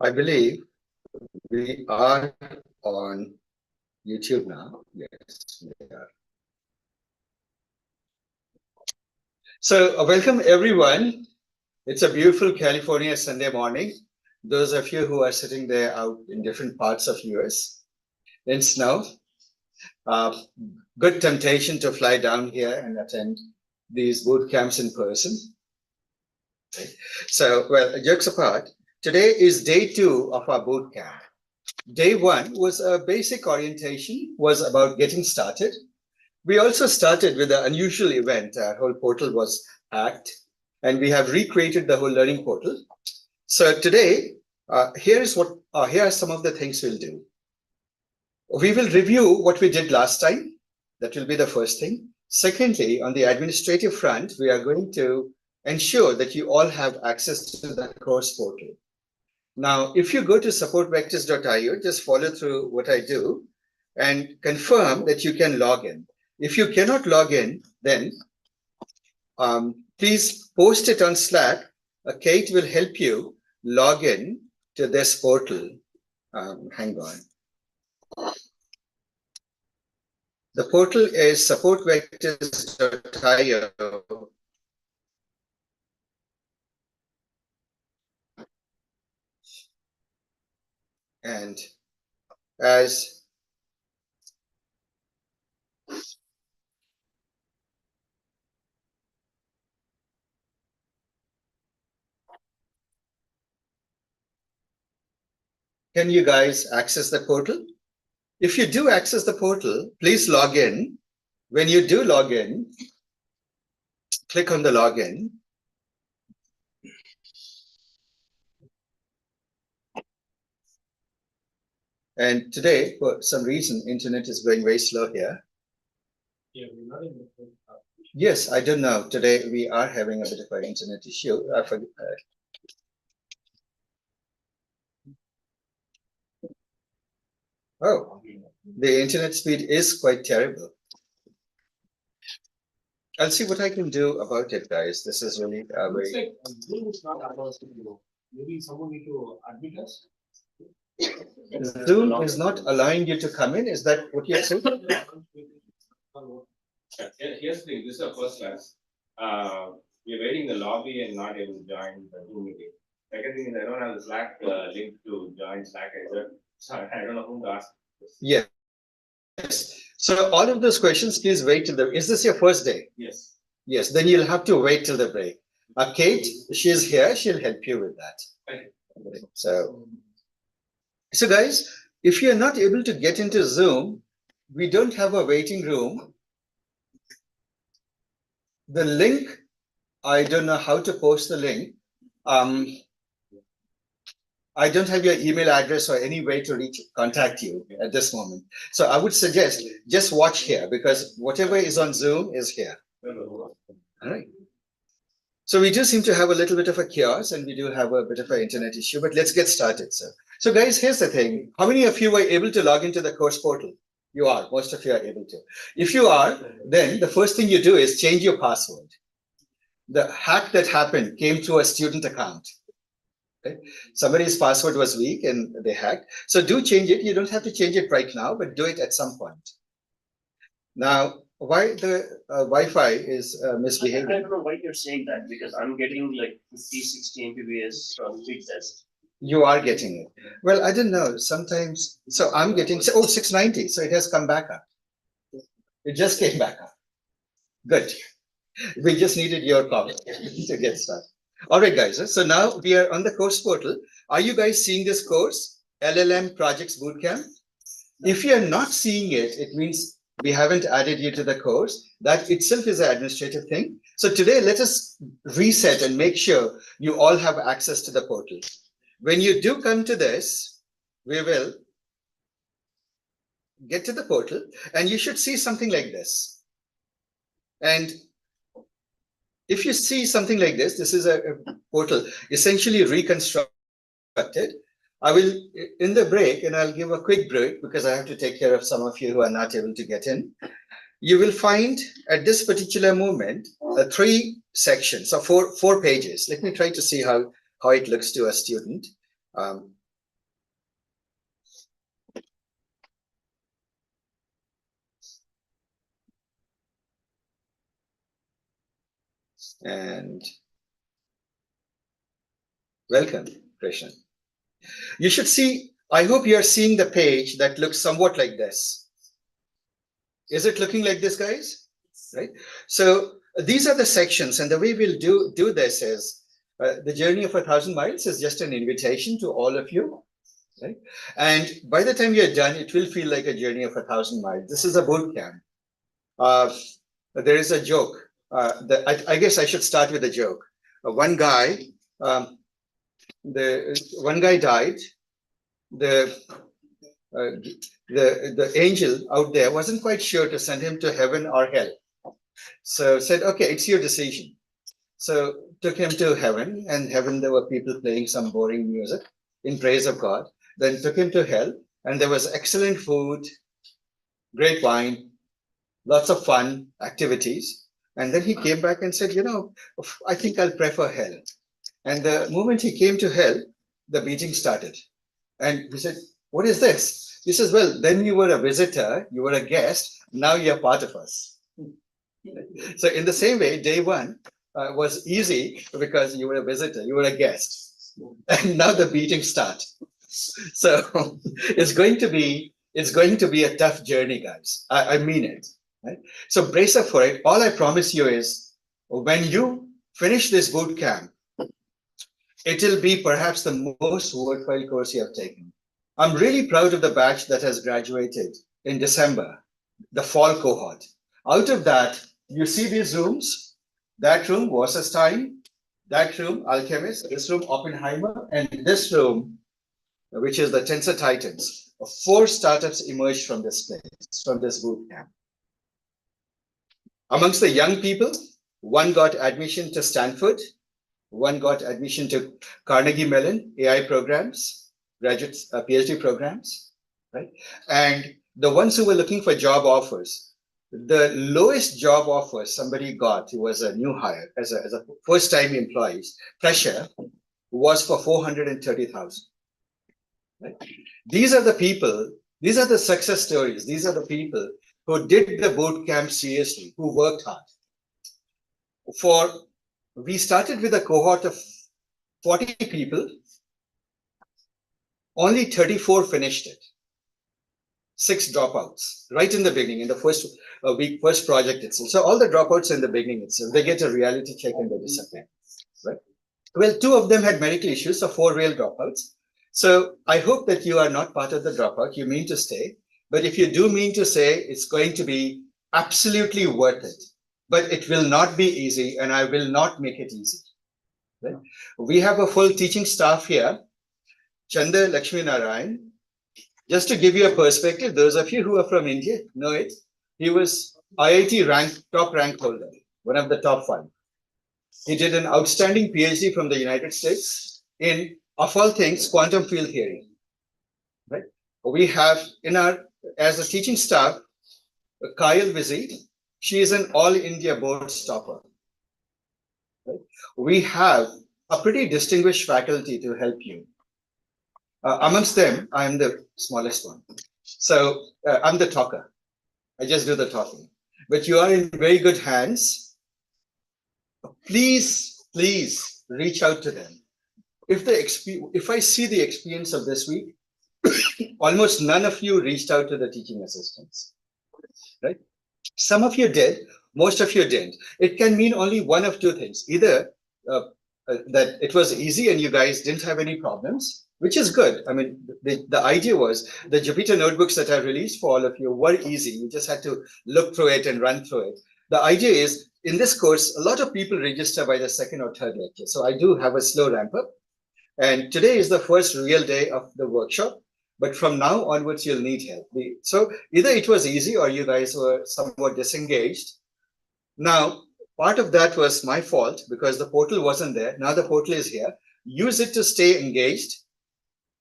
I believe we are on YouTube now. Yes, we are. So welcome everyone. It's a beautiful California Sunday morning. Those of you who are sitting there out in different parts of US in snow, good temptation to fly down here and attend these boot camps in person. So, well, jokes apart, today is day 2 of our boot camp. Day 1 was a basic orientation, was about getting started. We also started with an unusual event. Our whole portal was hacked, and we have recreated the whole learning portal. So today, here are some of the things we'll do. We will review what we did last time. That will be the first thing. Secondly, on the administrative front, we are going to ensure that you all have access to the course portal. Now, if you go to supportvectors.io, just follow through what I do and confirm that you can log in. If you cannot log in, then please post it on Slack. Kate will help you log in to this portal. Hang on. The portal is supportvectors.io. And as can you guys access the portal? If you do access the portal, please log in. When you do log in, click on the login. And today, for some reason, internet is going very slow here. Yeah, we're not in the Yes, I don't know. Today we are having a bit of an internet issue. I forget. Oh, the internet speed is quite terrible. I'll see what I can do about it, guys. This is really very. Like Zoom is not allowed to do. Maybe someone need to admit us. Zoom is not allowing you to come in. Is that what you're saying? Here's the thing. This is our first class. We're waiting in the lobby and not able to join the Zoom meeting. Second thing is I don't have the Slack link to join Slack either. So I don't know whom to ask. Yes. So all of those questions, please wait till the. Is this your first day? Yes. Yes. Then you'll have to wait till the break. Kate, she's here. She'll help you with that. Okay. So guys, if you're not able to get into Zoom, we don't have a waiting room. The link, I don't know how to post the link. I don't have your email address or any way to contact you at this moment. So I would suggest just watch here because whatever is on Zoom is here. All right. So we do seem to have a little bit of a chaos and we do have a bit of an internet issue, but let's get started. So guys, here's the thing. How many of you were able to log into the course portal? You are. Most of you are able to. If you are, then the first thing you do is change your password. The hack that happened came through a student account. Okay. Somebody's password was weak and they hacked. So do change it. You don't have to change it right now, but do it at some point. Now, why the Wi-Fi is misbehaving? I don't know why you're saying that because I'm getting like 50, 60 Mbps from big test. You are getting it. Well, I don't know. Sometimes, so I'm getting, 690. So it has come back up. It just came back up. Good. We just needed your copy to get started. All right, guys. So now we are on the course portal. Are you guys seeing this course, LLM Projects Bootcamp? If you're not seeing it, it means we haven't added you to the course. That itself is an administrative thing. So today, let us reset and make sure you all have access to the portal. When you do come to this, we will get to the portal and you should see something like this. And if you see something like this, this is a portal essentially reconstructed. I will, in the break, and I'll give a quick break because I have to take care of some of you who are not able to get in. You will find at this particular moment, 3 sections, so four pages. Let me try to see how it looks to a student. And welcome, Krishna. You should see, I hope you are seeing the page that looks somewhat like this. Is it looking like this, guys? Right? So these are the sections, and the way we'll do this is the journey of 1,000 miles is just an invitation to all of you. Right? And by the time you're done, it will feel like a journey of 1,000 miles. This is a boot camp. There is a joke. I guess I should start with a joke. One guy died. The angel out there wasn't quite sure to send him to heaven or hell. So said, okay, it's your decision. So took him to heaven, and heaven there were people playing some boring music in praise of God. Then took him to hell, and there was excellent food, great wine, lots of fun activities. And then he came back and said, I think I'll prefer hell. And the moment he came to hell, the beating started. And he said, what is this? He says, well, then you were a visitor, you were a guest, now you're part of us. So in the same way, day one was easy because you were a visitor, you were a guest. And now the beating starts. So it's going to be a tough journey, guys. I mean it. Right? So brace up for it. All I promise you is when you finish this boot camp, it will be perhaps the most worthwhile course you have taken. I'm really proud of the batch that has graduated in December, the fall cohort. Out of that, you see these rooms. That room, Wasserstein, that room, Alchemist, this room, Oppenheimer, and this room, which is the Tensor Titans. 4 startups emerged from this place, from this boot camp. Amongst the young people, one got admission to Stanford, one got admission to Carnegie Mellon AI programs, graduate PhD programs, right? And the ones who were looking for job offers, the lowest job offer somebody got, who was a new hire as a first-time employee, fresher, was for 430,000. Right? These are the people, these are the success stories, these are the people who did the boot camp seriously, who worked hard. We started with a cohort of 40 people, only 34 finished it. 6 dropouts right in the beginning, in the first project itself. So all the dropouts in the beginning itself, they get a reality check and they disappear. Right? Well, 2 of them had medical issues, so 4 real dropouts. So I hope that you are not part of the dropout. You mean to stay. But if you do mean to say, it's going to be absolutely worth it. But it will not be easy, and I will not make it easy. Right? We have a full teaching staff here. Chanda Lakshmi Narayan. Just to give you a perspective, those of you who are from India know it. He was IIT top rank holder, one of the top 5. He did an outstanding PhD from the United States in, of all things, quantum field theory. Right? We have as a teaching staff, Kyle Vizzi. She is an all India board topper. Right? We have a pretty distinguished faculty to help you. Amongst them, I'm the smallest one. So I'm the talker. I just do the talking. But you are in very good hands. Please reach out to them. If I see the experience of this week, almost none of you reached out to the teaching assistants. Right? Some of you did, most of you didn't. It can mean only one of 2 things. Either that it was easy and you guys didn't have any problems, which is good. I mean, the idea was the Jupyter notebooks that I released for all of you were easy. You just had to look through it and run through it. The idea is, in this course, a lot of people register by the 2nd or 3rd lecture. So I do have a slow ramp up. And today is the first real day of the workshop. But from now onwards, you'll need help. So either it was easy or you guys were somewhat disengaged. Now, part of that was my fault because the portal wasn't there. Now the portal is here. Use it to stay engaged.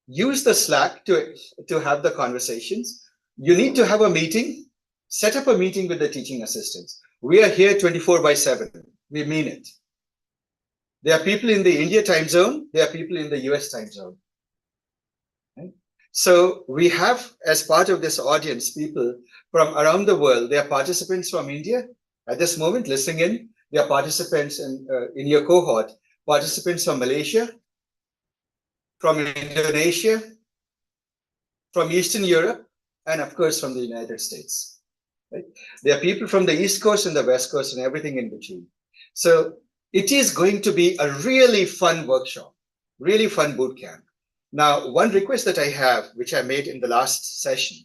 Use the Slack to have the conversations. You need to have a meeting. Set up a meeting with the teaching assistants. We are here 24/7. We mean it. There are people in the India time zone. There are people in the US time zone. Right? So we have, as part of this audience, people from around the world. There are participants from India at this moment listening in. There are participants in your cohort, participants from Malaysia, from Indonesia, from Eastern Europe, and of course from the United States. Right? There are people from the East Coast and the West Coast and everything in between. So it is going to be a really fun workshop, really fun boot camp. Now, one request that I have, which I made in the last session,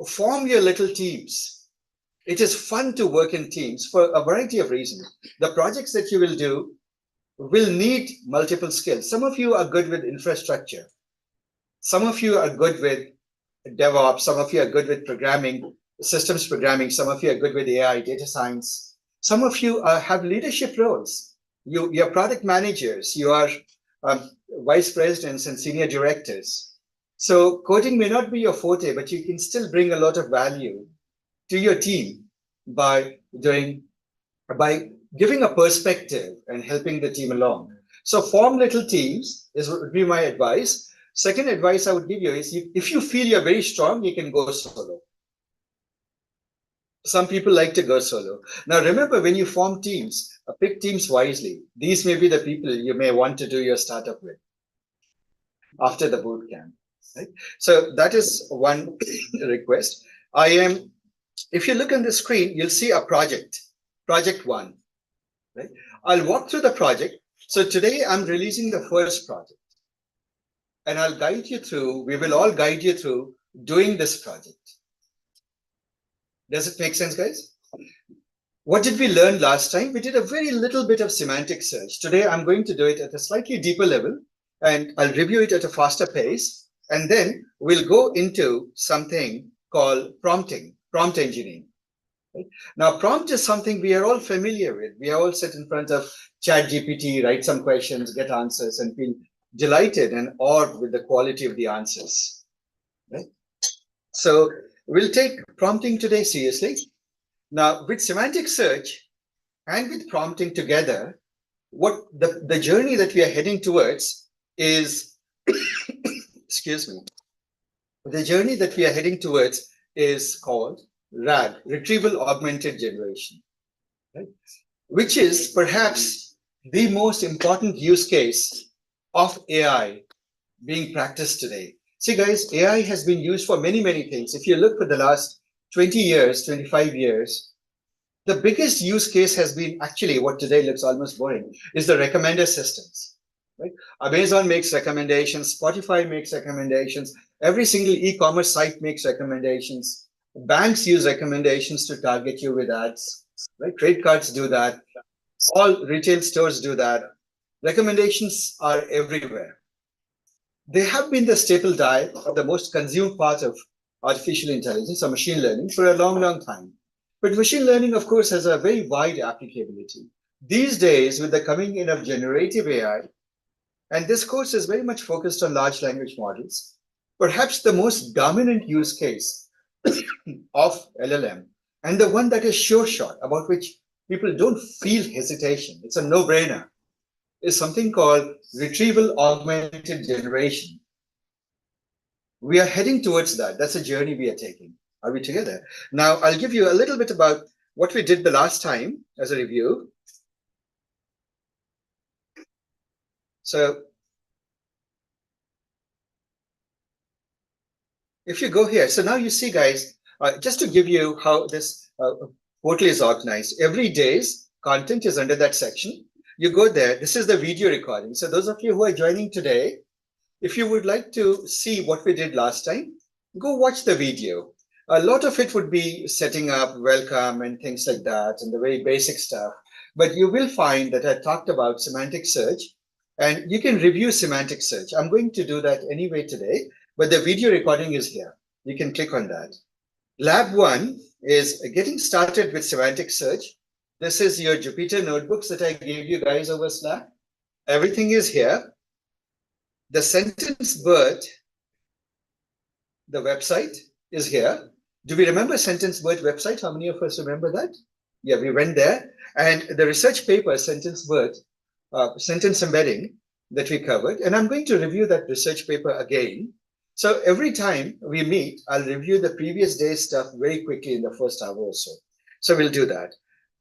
form your little teams. It is fun to work in teams for a variety of reasons. The projects that you will do will need multiple skills. Some of you are good with infrastructure. Some of you are good with DevOps. Some of you are good with programming, systems programming. Some of you are good with AI, data science. Some of you have leadership roles. You're product managers. You are vice presidents and senior directors. So coding may not be your forte, but you can still bring a lot of value to your team by giving a perspective and helping the team along. So form little teams would be my advice. Second advice I would give you is if you feel you're very strong, you can go solo. Some people like to go solo. Now remember, when you form teams, pick teams wisely. These may be the people you may want to do your startup with after the boot camp. Right? So that is one request. If you look on the screen, you'll see a project 1. Right? I'll walk through the project. So today I'm releasing the first project. And I'll guide you through, we will all guide you through doing this project. Does it make sense, guys? What did we learn last time? We did a very little bit of semantic search. Today, I'm going to do it at a slightly deeper level, and I'll review it at a faster pace. And then we'll go into something called prompt engineering. Right? Now, prompt is something we are all familiar with. We are all sit in front of ChatGPT, write some questions, get answers, and feel delighted and awed with the quality of the answers. Right? So we'll take prompting today seriously. Now, with semantic search and with prompting together, what the journey that we are heading towards is, excuse me, the journey that we are heading towards is called RAG, Retrieval Augmented Generation, right? Which is perhaps the most important use case of AI being practiced today. See, guys, AI has been used for many, many things. If you look for the last 20 years, 25 years, the biggest use case has been actually what today looks almost boring is the recommender systems. Right? Amazon makes recommendations, Spotify makes recommendations, every single e-commerce site makes recommendations. Banks use recommendations to target you with ads. Right? Credit cards do that. All retail stores do that. Recommendations are everywhere. They have been the staple diet or the most consumed part of artificial intelligence or machine learning for a long, long time. But machine learning, of course, has a very wide applicability. These days, with the coming in of generative AI, and this course is very much focused on large language models, perhaps the most dominant use case of LLM, and the one that is sure shot, about which people don't feel hesitation, it's a no-brainer, is something called retrieval augmented generation. We are heading towards that. That's a journey we are taking. Are we together? Now, I'll give you a little bit about what we did the last time as a review. So if you go here, so now you see, guys, just to give you how this portal is organized, every day's content is under that section. You go there, this is the video recording. So those of you who are joining today, if you would like to see what we did last time, go watch the video. A lot of it would be setting up, welcome, and things like that, and the very basic stuff. But you will find that I talked about semantic search, and you can review semantic search. I'm going to do that anyway today, but the video recording is here. You can click on that. Lab 1 is getting started with semantic search. This is your Jupyter notebooks that I gave you guys over Slack. Everything is here. The sentence BERT, the website is here. Do we remember sentence BERT website? How many of us remember that? Yeah, we went there. And the research paper, sentence BERT, sentence embedding that we covered. And I'm going to review that research paper again. So every time we meet, I'll review the previous day's stuff very quickly in the first hour or so. So we'll do that.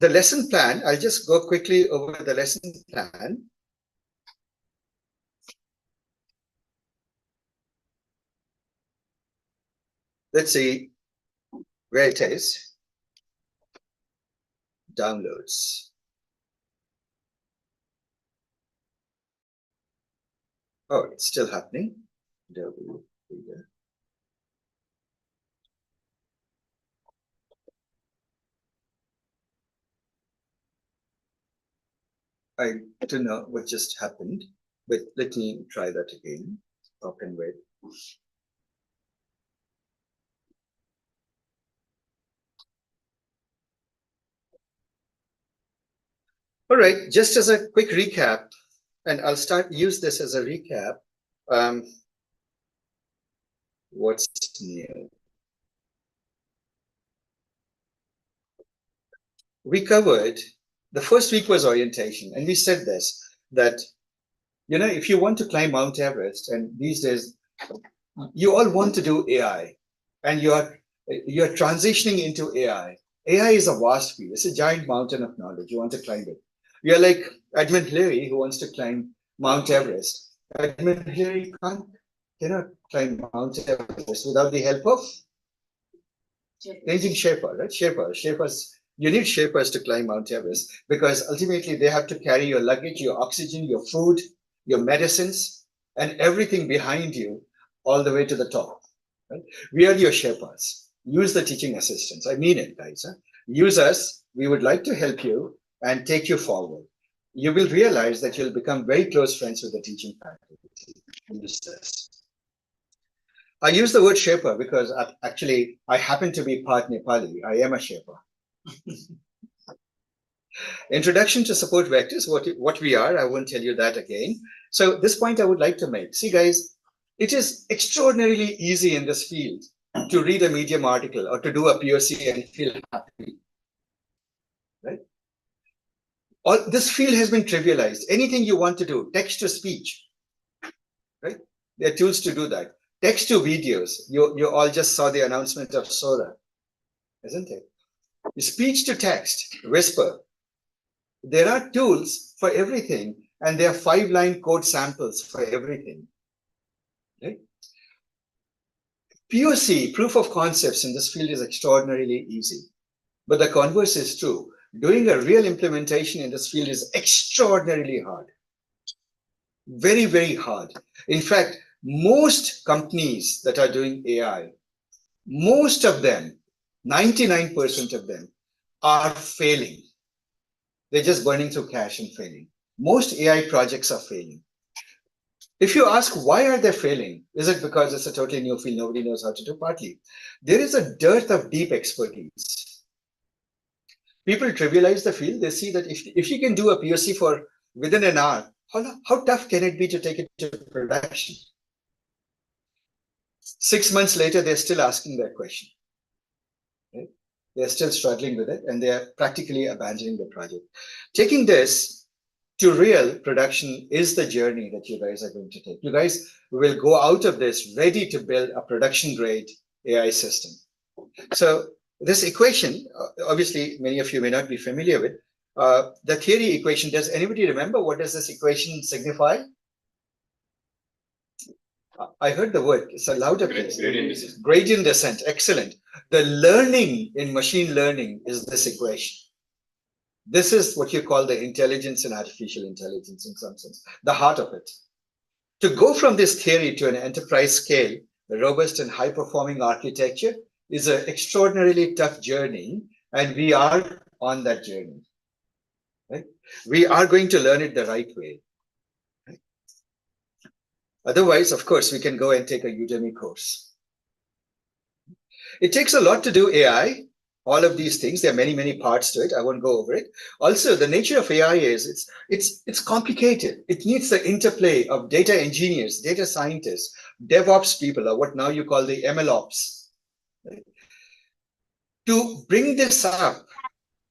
The lesson plan, I'll just go quickly over the lesson plan. Let's see where it is. Downloads. Oh, it's still happening. I don't know what just happened, but let me try that again. Open web. All right, just as a quick recap, and I'll use this as a recap. What's new? We covered, the first week was orientation, and we said this, that, you know, if you want to climb Mount Everest, and these days, you all want to do AI, and you're transitioning into AI. AI is a vast field. It's a giant mountain of knowledge. You want to climb it. You're like Edmund Hillary, who wants to climb Mount Everest. Edmund Hillary cannot climb Mount Everest without the help of Tenzing Sherpa, right? Sherpas. You need Sherpas to climb Mount Everest because ultimately they have to carry your luggage, your oxygen, your food, your medicines, and everything behind you all the way to the top. Right? We are your Sherpas. Use the teaching assistants. I mean it, guys. Huh? Use us. We would like to help you and take you forward. You will realize that you'll become very close friends with the teaching faculty. Use this. I use the word Sherpa because actually I happen to be part Nepali. I am a Sherpa. Introduction to support vectors, what we are, I won't tell you that again. So this point I would like to make. See, guys, it is extraordinarily easy in this field to read a Medium article or to do a POC and feel happy, right? This field has been trivialized. Anything you want to do, text to speech, right? There are tools to do that. Text to videos. You all just saw the announcement of Sora, isn't it? Speech to text, Whisper. There are tools for everything, and there are 5-line code samples for everything. Right? POC, proof of concepts in this field is extraordinarily easy. But the converse is true. Doing a real implementation in this field is extraordinarily hard. Very, very hard. In fact, most companies that are doing AI, most of them, 99% of them, are failing. They're just burning through cash and failing. Most AI projects are failing. If you ask why are they failing, is it because it's a totally new field, nobody knows how to do? Partly. There is a dearth of deep expertise. People trivialize the field. They see that if you can do a POC for within an hour, how tough can it be to take it to production? 6 months later, they're still asking that question. Right? They're still struggling with it, and they're practically abandoning the project. Taking this to real production is the journey that you guys are going to take. You guys will go out of this ready to build a production-grade AI system. So this equation, obviously, many of you may not be familiar with. The theory equation, does anybody remember what does this equation signify? I heard the word. It's a louder please. Gradient descent. Excellent. The learning in machine learning is this equation. This is what you call the intelligence in artificial intelligence in some sense, the heart of it. To go from this theory to an enterprise scale, a robust and high-performing architecture is an extraordinarily tough journey, and we are on that journey. Right? We are going to learn it the right way. Right? Otherwise, of course, we can go and take a Udemy course. It takes a lot to do AI. All of these things, there are many, many parts to it. I won't go over it. Also, the nature of AI is it's complicated. It needs the interplay of data engineers, data scientists, DevOps people, or what now you call the MLOps. Right? To bring this up,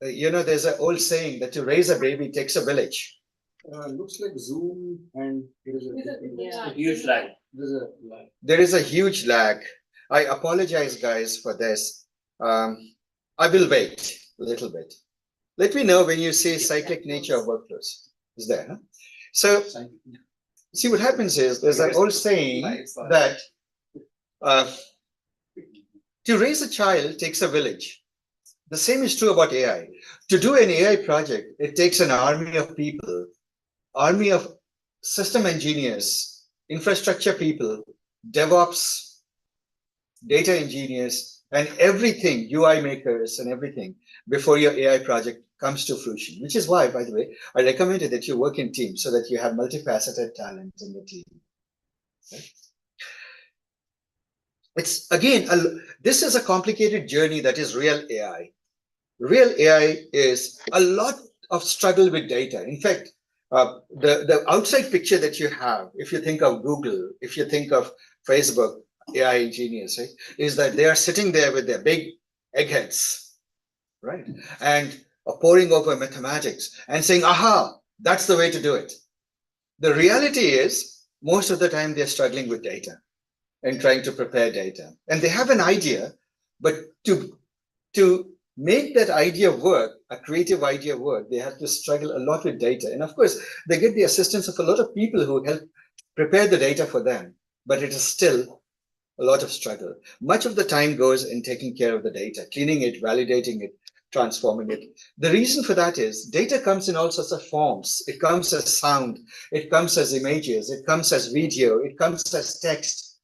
you know, there's an old saying that to raise a baby takes a village. Looks like Zoom, and there is a huge lag. There is a huge lag. I apologize, guys, for this. I will wait a little bit. Let me know when you say cyclic nature of workflows. Is there? Huh? So see what happens is there's an old saying that uh, to raise a child takes a village. The same is true about AI. To do an AI project, it takes an army of people, army of system engineers, infrastructure people, DevOps, data engineers, and everything, UI makers and everything before your AI project comes to fruition, which is why, by the way, I recommended that you work in teams so that you have multifaceted talent in the team. Okay? It's again, this is a complicated journey that is real AI. Real AI is a lot of struggle with data. In fact, the outside picture that you have, if you think of Google, if you think of Facebook, AI engineers, right, is that they are sitting there with their big eggheads, right, and poring over mathematics and saying, aha, that's the way to do it. The reality is, most of the time they're struggling with data and trying to prepare data. And they have an idea, but to make that idea work, a creative idea work, they have to struggle a lot with data. And of course, they get the assistance of a lot of people who help prepare the data for them, but it is still a lot of struggle. Much of the time goes in taking care of the data, cleaning it, validating it, transforming it. The reason for that is data comes in all sorts of forms. It comes as sound, it comes as images, it comes as video, it comes as text.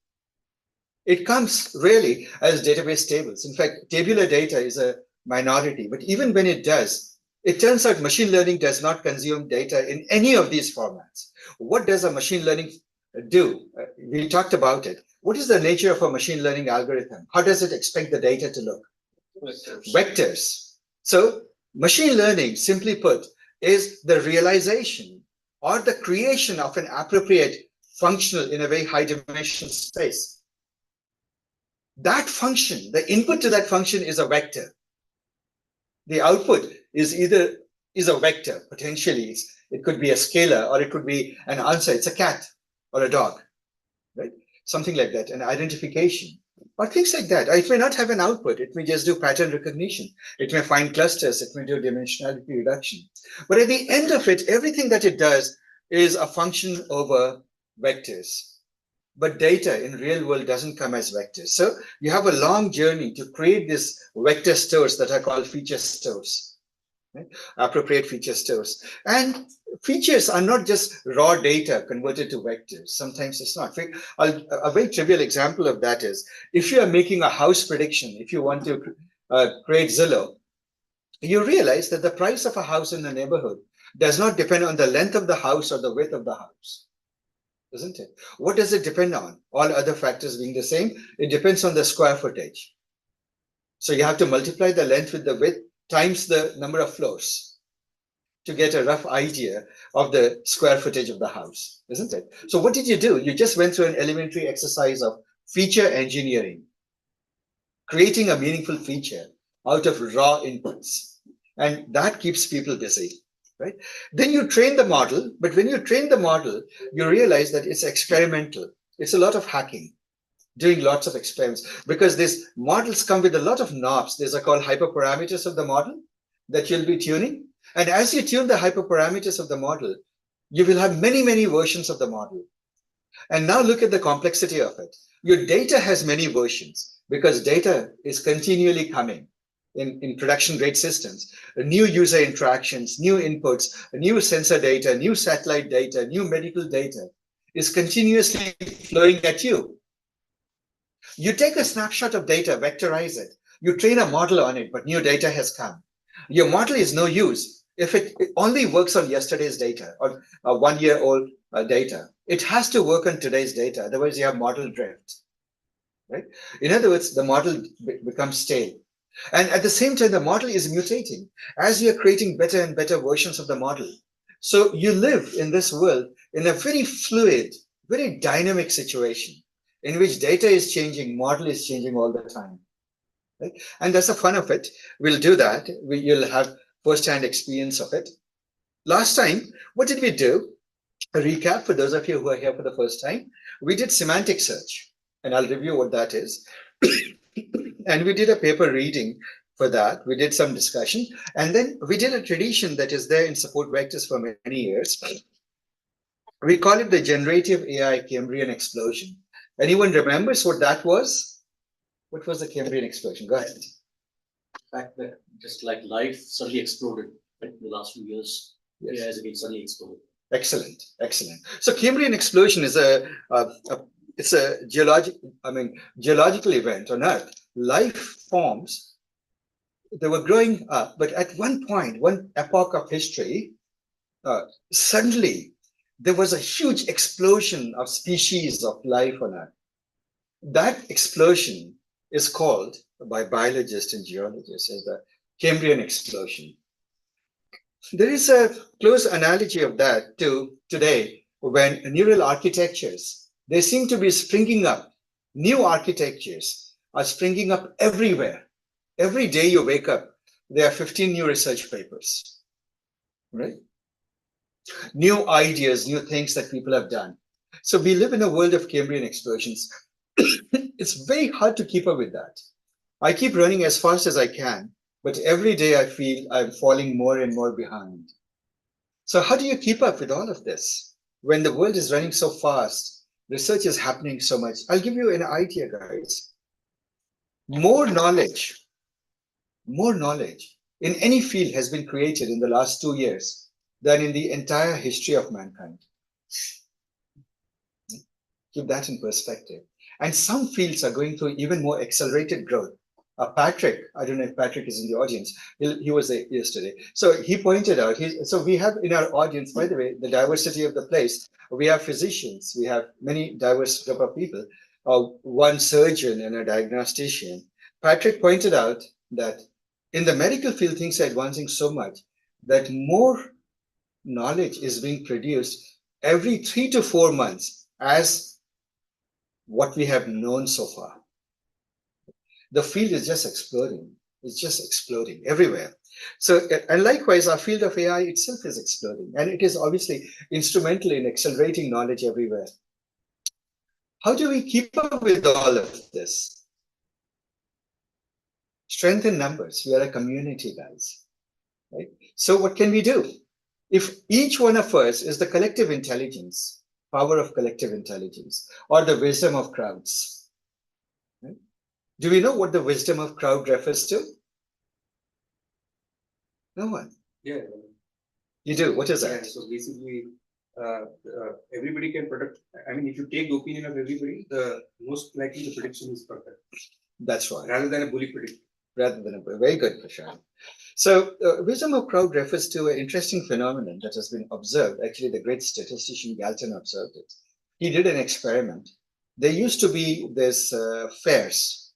It comes really as database tables. In fact, tabular data is a minority, but even when it does, it turns out machine learning does not consume data in any of these formats. What does a machine learning do? We talked about it. What is the nature of a machine learning algorithm? How does it expect the data to look? Vectors. So machine learning, simply put, is the realization or the creation of an appropriate functional in a very high dimensional space. That function, the input to that function is a vector. The output is a vector, potentially. It could be a scalar or it could be an answer. It's a cat or a dog, right? Something like that, an identification or things like that. It may not have an output. It may just do pattern recognition. It may find clusters. It may do dimensionality reduction. But at the end of it, everything that it does is a function over vectors. But data in real world doesn't come as vectors. So you have a long journey to create these vector stores that are called feature stores, right? Appropriate feature stores. And features are not just raw data converted to vectors. Sometimes it's not. A very trivial example of that is if you are making a house prediction, if you want to create Zillow, you realize that the price of a house in the neighborhood does not depend on the length of the house or the width of the house. Isn't it? What does it depend on? All other factors being the same, it depends on the square footage. So you have to multiply the length with the width times the number of floors to get a rough idea of the square footage of the house, isn't it? So what did you do? You just went through an elementary exercise of feature engineering, creating a meaningful feature out of raw inputs. And that keeps people busy. Right? Then you train the model, but when you train the model, you realize that it's experimental. It's a lot of hacking, doing lots of experiments, because these models come with a lot of knobs. These are called hyperparameters of the model that you'll be tuning. And as you tune the hyperparameters of the model, you will have many, many versions of the model. And now look at the complexity of it. Your data has many versions because data is continually coming. In production grade systems, new user interactions, new inputs, new sensor data, new satellite data, new medical data is continuously flowing at you. You take a snapshot of data, vectorize it, you train a model on it, but new data has come. Your model is no use if it only works on yesterday's data or 1 year old data. It has to work on today's data, otherwise you have model drift. Right? In other words, the model becomes stale. And at the same time, the model is mutating as you're creating better and better versions of the model. So you live in this world in a very fluid, very dynamic situation in which data is changing, model is changing all the time. Right? And that's the fun of it. We'll do that. You'll have first-hand experience of it. Last time, what did we do? A recap for those of you who are here for the first time. We did semantic search, and I'll review what that is. And we did a paper reading for that. We did some discussion, and then we did a tradition that is there in support vectors for many years. We call it the generative AI Cambrian explosion. Anyone remembers what that was? What was the Cambrian explosion? Go ahead. Back then, just like life suddenly exploded, right? In the last few years, Yes. AI has been suddenly exploded. Excellent, excellent. So Cambrian explosion is it's a geological event on Earth. Life forms, they were growing up, but at one point, one epoch of history, suddenly there was a huge explosion of species of life on Earth. That explosion is called by biologists and geologists as the Cambrian explosion. There is a close analogy of that to today when neural architectures, they seem to be springing up. New architectures are springing up everywhere. Every day you wake up, there are 15 new research papers, right? New ideas, new things that people have done. So we live in a world of Cambrian explosions. It's very hard to keep up with that. I keep running as fast as I can, but every day I feel I'm falling more and more behind. So how do you keep up with all of this when the world is running so fast? Research is happening so much. I'll give you an idea, guys. More knowledge in any field has been created in the last 2 years than in the entire history of mankind. Keep that in perspective. And some fields are going through even more accelerated growth. Patrick, I don't know if Patrick is in the audience. He was there yesterday. So he pointed out, so we have in our audience, by the way, the diversity of the place. We have physicians, we have many diverse group of people, one surgeon and a diagnostician. Patrick pointed out that in the medical field, things are advancing so much that more knowledge is being produced every 3 to 4 months as what we have known so far. The field is just exploding. It's just exploding everywhere. So, and likewise, our field of AI itself is exploding, and it is obviously instrumental in accelerating knowledge everywhere. How do we keep up with all of this? Strength in numbers. We are a community, guys. Right? So what can we do? If each one of us is the collective intelligence, power of collective intelligence, or the wisdom of crowds, do we know what the wisdom of crowd refers to? No one. Yeah. You do. What is Yeah, that? so basically, everybody can predict. I mean, if you take the opinion of everybody, the most likely the prediction is perfect, That's right. rather than a bully prediction. Rather than a very good, Prashant. So, wisdom of crowd refers to an interesting phenomenon that has been observed. Actually, the great statistician Galton observed it. He did an experiment. There used to be this fairs,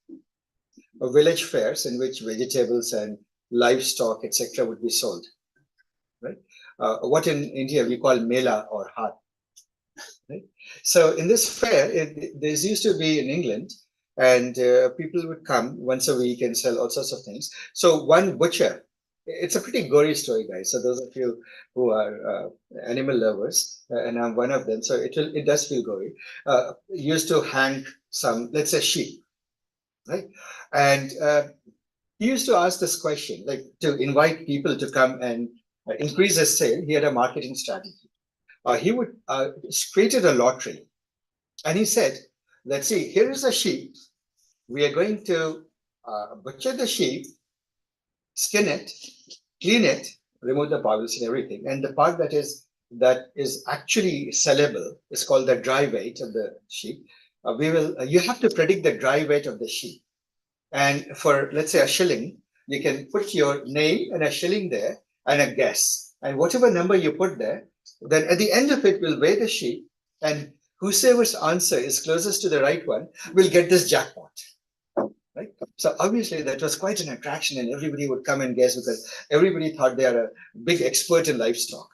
village fairs in which vegetables and livestock, etc., would be sold. Right? What in India we call mela or hat. Right? So in this fair, this used to be in England, and people would come once a week and sell all sorts of things. So one butcher, it's a pretty gory story, guys. So those of you who are animal lovers, and I'm one of them, so it does feel gory. Used to hang some, let's say, sheep, right? And he used to ask this question, like to invite people to come and increase his sale. He had a marketing strategy. He would created a lottery, and he said, "Let's see. Here is a sheep. We are going to butcher the sheep, skin it, clean it, remove the bowels and everything. And the part that is actually sellable is called the dry weight of the sheep. You have to predict the dry weight of the sheep. And for, let's say, a shilling, you can put your name and a shilling there and a guess. And whatever number you put there, then at the end of it, we'll weigh the sheep, and whosoever's answer is closest to the right one will get this jackpot. Right? So obviously that was quite an attraction, and everybody would come and guess because everybody thought they are a big expert in livestock.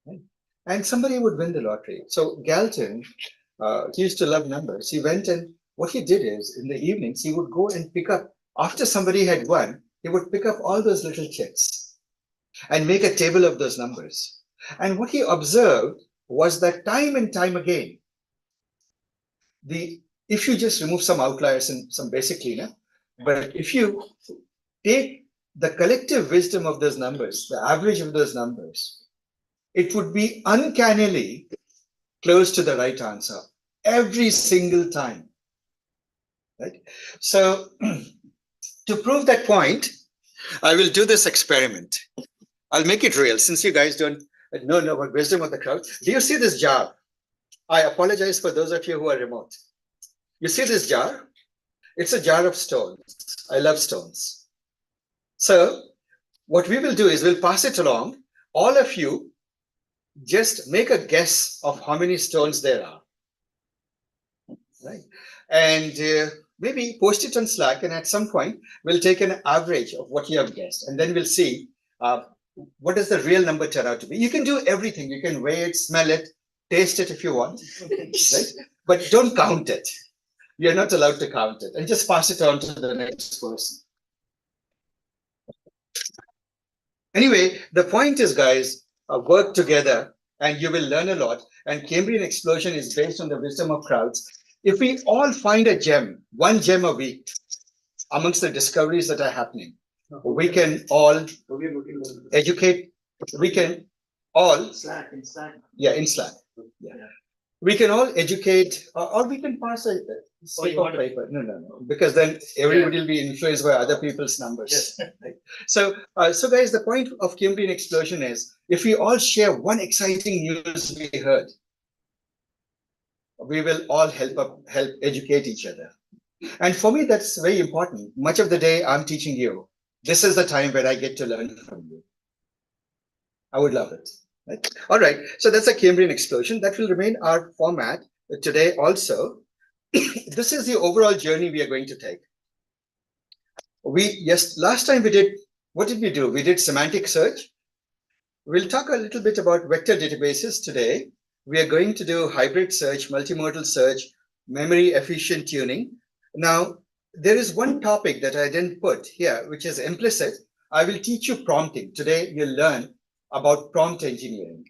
Right? And somebody would win the lottery. So Galton, he used to love numbers. He went, and what he did is in the evenings, he would go and pick up, after somebody had won, he would pick up all those little chits and make a table of those numbers. And what he observed was that time and time again, if you just remove some outliers and some basic cleanup, but if you take the collective wisdom of those numbers, the average of those numbers, it would be uncannily close to the right answer every single time. Right? So to prove that point, I will do this experiment. I'll make it real since you guys don't know about wisdom of the crowd. Do you see this jar? I apologize for those of you who are remote. You see this jar? It's a jar of stones. I love stones. So what we will do is we'll pass it along. All of you just make a guess of how many stones there are. Right? And maybe post it on Slack, and at some point we'll take an average of what you have guessed, and then we'll see what does the real number turn out to be. You can do everything. You can weigh it, smell it, taste it if you want, right? But don't count it. You're not allowed to count it, and just pass it on to the next person. Anyway, the point is, guys, work together and you will learn a lot. And Cambrian explosion is based on the wisdom of crowds. If we all find a gem, one gem a week amongst the discoveries that are happening, we can all educate, we can all, Slack, in Slack. yeah, in Slack. Yeah. We can all educate, or we can pass a slip of paper. No, because then everybody will be influenced by other people's numbers. Yes. Right? So guys, the point of Cambrian explosion is if we all share one exciting news we heard, we will all help educate each other. And for me, that's very important. Much of the day I'm teaching you. This is the time where I get to learn from you. I would love it. Right? All right. So that's a Cambrian explosion. That will remain our format today also. This is the overall journey we are going to take. Last time we did, what did we do? We did semantic search. We'll talk a little bit about vector databases today. We are going to do hybrid search, multimodal search, memory efficient tuning. Now, there is one topic that I didn't put here, which is implicit. I will teach you prompting. Today, you'll learn about prompt engineering.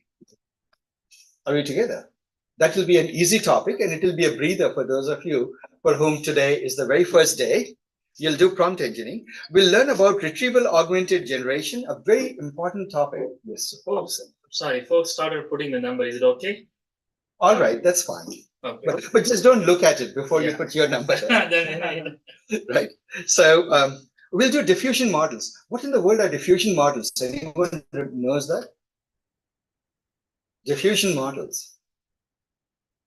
Are we together? That will be an easy topic, and it will be a breather for those of you for whom today is the very first day. You'll do prompt engineering. We'll learn about retrieval augmented generation, a very important topic. Yes. Folks started putting the number. Is it okay? All right, that's fine. Okay. But just don't look at it before you Yeah. put your number. Then, Right. So we'll do diffusion models. What in the world are diffusion models? Anyone knows that? Diffusion models.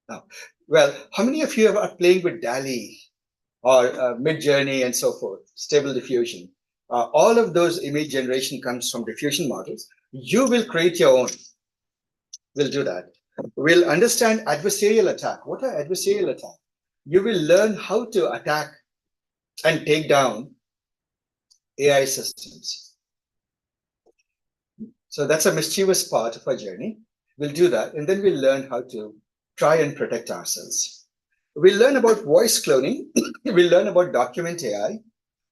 Now, well, how many of you are playing with DALL-E or Mid-Journey and so forth? Stable diffusion. All of those image generation comes from diffusion models. You will create your own. We'll do that. We'll understand adversarial attack. What are adversarial attack? You will learn how to attack and take down AI systems. So that's a mischievous part of our journey. We'll do that, and then we'll learn how to try and protect ourselves. We'll learn about voice cloning. We'll learn about document AI,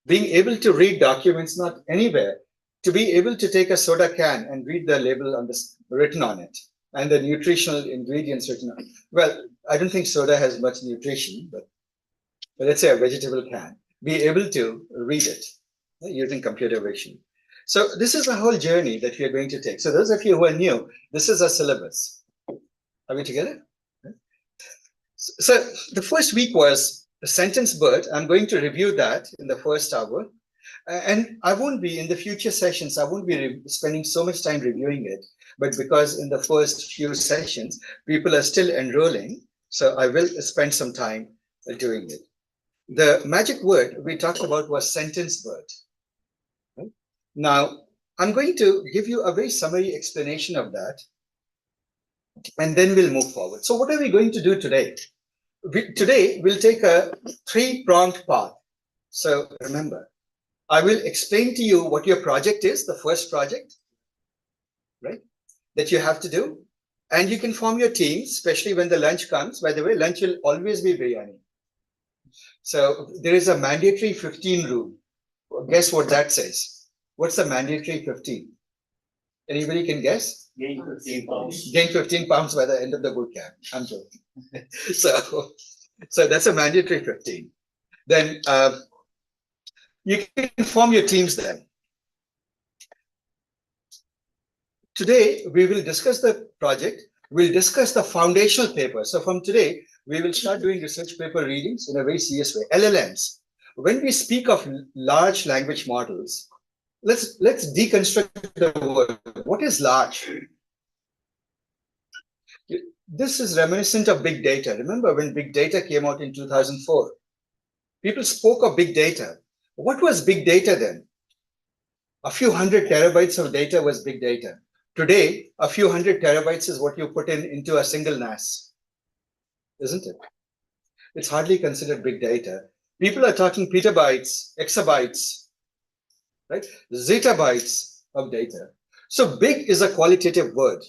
being able to read documents not anywhere, to be able to take a soda can and read the label on this written on it and the nutritional ingredients written on it. Well, I don't think soda has much nutrition, but let's say a vegetable can, be able to read it using computer vision. So this is a whole journey that we are going to take. So those of you who are new, this is our syllabus. Are we together? So the first week was the sentence bird. I'm going to review that in the first hour. And I won't be in the future sessions, I won't be spending so much time reviewing it. But because in the first few sessions, people are still enrolling, so I will spend some time doing it. The magic word we talked about was sentence bird. Right? Now, I'm going to give you a very summary explanation of that, and then we'll move forward. So what are we going to do today? Today, we'll take a three-pronged path. So remember, I will explain to you what your project is, the first project, right, that you have to do. And you can form your teams, especially when the lunch comes. By the way, lunch will always be biryani. So there is a mandatory 15 rule. Guess what that says? What's the mandatory 15? Anybody can guess? Gain 15 pounds. Gain 15 pounds by the end of the boot camp. I'm joking. So that's a mandatory 15. Then You can form your teams there. Today, we will discuss the project. We'll discuss the foundational paper. So from today, we will start doing research paper readings in a very serious way. LLMs. When we speak of large language models, let's deconstruct the word. What is large? This is reminiscent of big data. Remember when big data came out in 2004? People spoke of big data. What was big data then? A few hundred terabytes of data was big data. Today, a few hundred terabytes is what you put into a single NAS, isn't it? It's hardly considered big data. People are talking petabytes, exabytes, right? Zettabytes of data. So big is a qualitative word.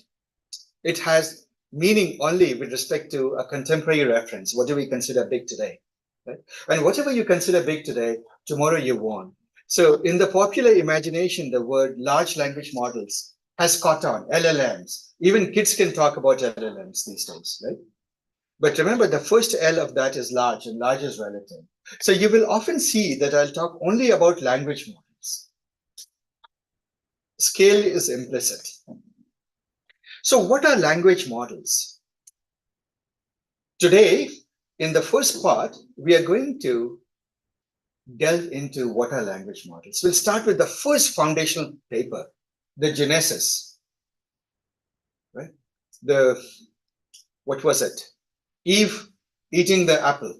It has meaning only with respect to a contemporary reference. What do we consider big today? Right? And whatever you consider big today, tomorrow you won't. So in the popular imagination, the word large language models has caught on, LLMs. Even kids can talk about LLMs these days, right? But remember, the first L of that is large, and large is relative. So you will often see that I'll talk only about language models. Scale is implicit. So what are language models? Today, in the first part, we are going to delve into what are language models. We'll start with the first foundational paper, the Genesis, right? What was it? Eve eating the apple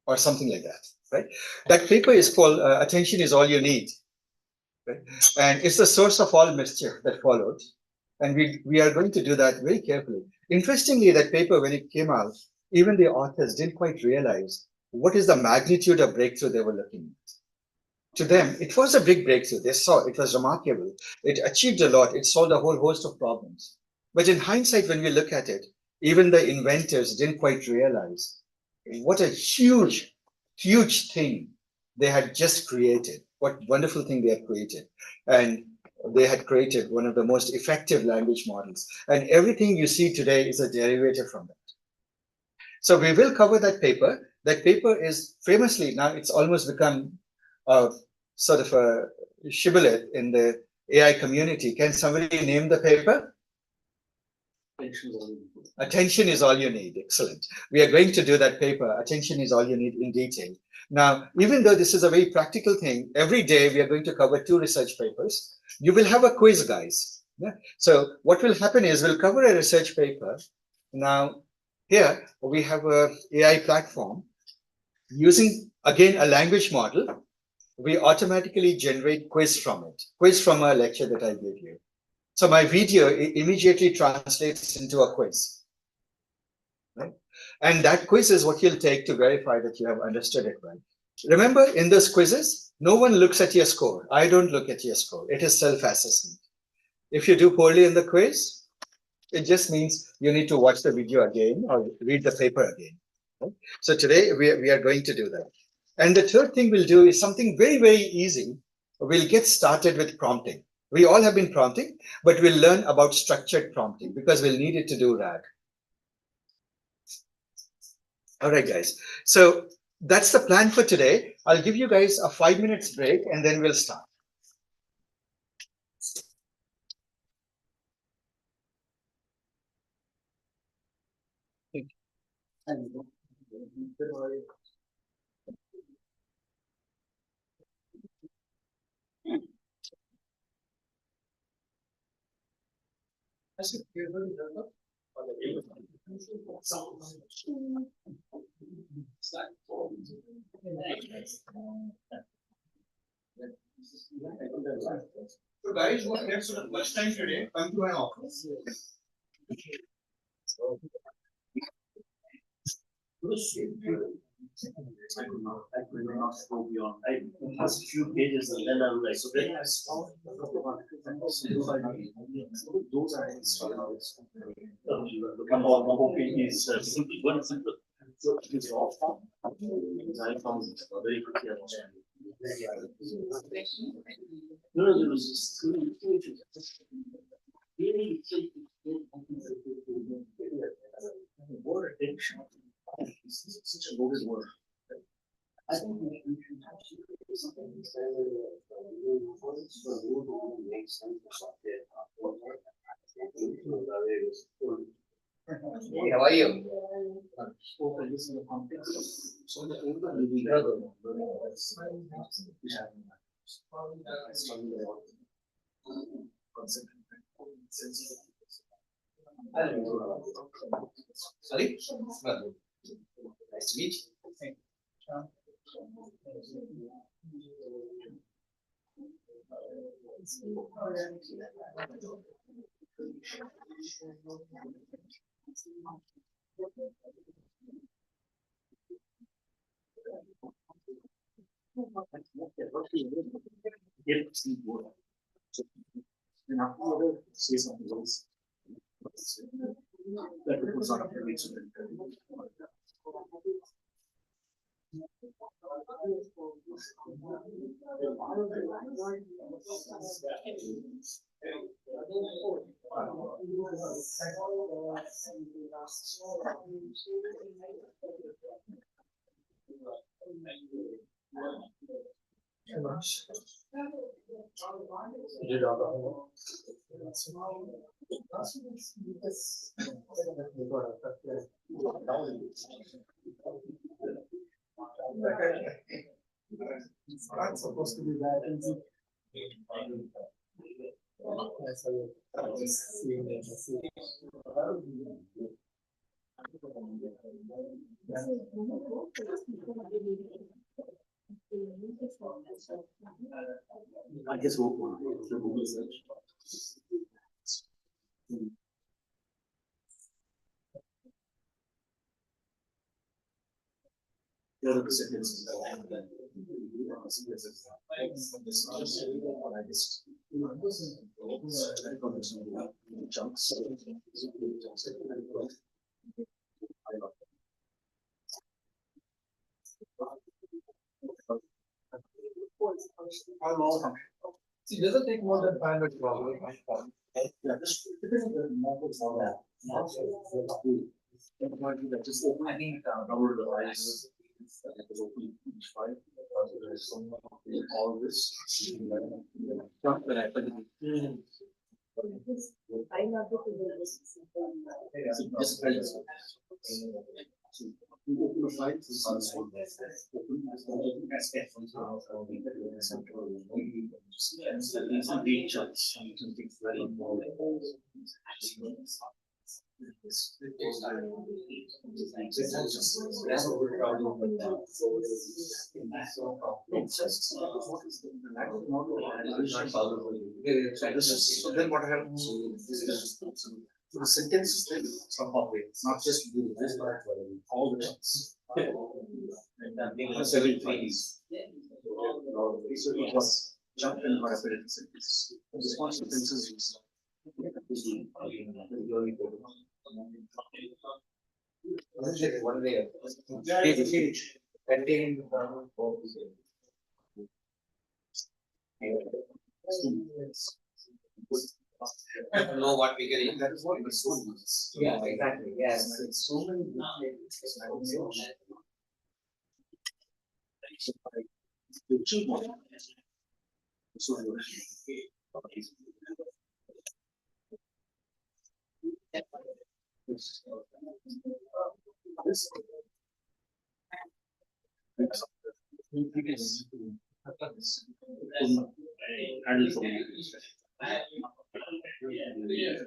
or something like that, right? That paper is called Attention is All You Need, right? And it's the source of all mischief that followed. And we are going to do that very carefully. Interestingly, that paper, when it came out, even the authors didn't quite realize what is the magnitude of breakthrough they were looking at. To them, it was a big breakthrough. They saw it was remarkable. It achieved a lot. It solved a whole host of problems. But in hindsight, when we look at it, even the inventors didn't quite realize what a huge, huge thing they had just created. What wonderful thing they had created. And they had created one of the most effective language models. And everything you see today is a derivative from that. So we will cover that paper. That paper is famously, now it's almost become a sort of a shibboleth in the AI community. Can somebody name the paper? Attention is all you need. Excellent. We are going to do that paper. Attention is all you need in detail. Now, even though this is a very practical thing, every day we are going to cover 2 research papers. You will have a quiz, guys. Yeah? So what will happen is we'll cover a research paper. Now, here we have a AI platform using, again, a language model. We automatically generate quiz from it, quiz from a lecture that I gave you. So my video immediately translates into a quiz. Right? And that quiz is what you'll take to verify that you have understood it right. Remember, in those quizzes, no one looks at your score. I don't look at your score. It is self-assessment. If you do poorly in the quiz, it just means you need to watch the video again or read the paper again. Right? So today we are going to do that. And the third thing we'll do is something very, very easy. We'll get started with prompting. We all have been prompting, but we'll learn about structured prompting because we'll need it to do RAG. All right, guys. So that's the plan for today. I'll give you guys a 5 minutes break and then we'll start. So guys, who are here for the first time today, come to my office. I could not go beyond. I passed a few pages and then I'm like, okay. Those are instruments. The whole page is simply one simple. So it is all fun. I found it very quickly understanding. No, there was this word addiction. Such a loaded word. I think we should actually Hey, how are you? Sorry? Well, nice to meet you. And after say something else. That was not a very It's not supposed to be that easy. I guess Google search. The other sentences chunks. How long? See, it doesn't take more than 500 probably. Yeah, just depends on the models on that. Just opening our device. All this. You open the file, so then what happens? So the sentence is there somehow, it's not just do this, but all the chunks. Several things. So it was jumped in for a period sentence. The response sentences is what are they? Page. Contain Know what we're getting. that is what the soul is. Yeah, exactly. Yes. It's so many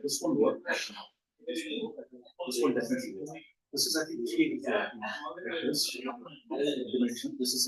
this one work. This one definitely work. This is I think this dimension. This is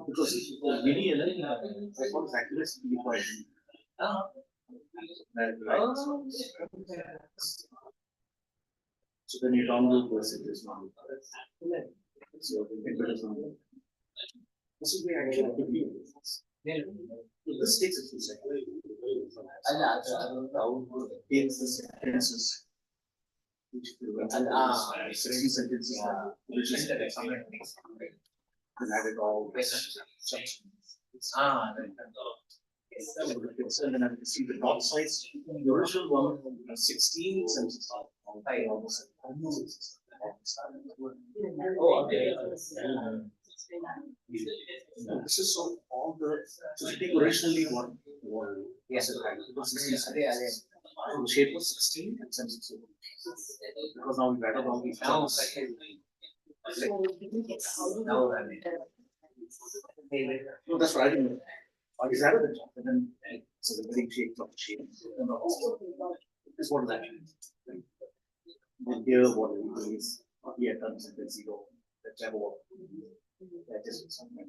because many I found accuracy to be quite. So then you download percentage now. So this is the actual. This takes a few seconds. takes the sentences. Which sixty sentences which is and add it all. And then I can see the dot size. The original one has 16 sentences. Oh, okay. This is so all the so if you take originally one yes, it was 16 sentences. The shape was 16 and sentences. Because now we've added all these terms. No, that's right. Is that the top? And then so the big shape, top shape. This is what is actually. And here what it is. Here turns into 0. That's ever what. That is something.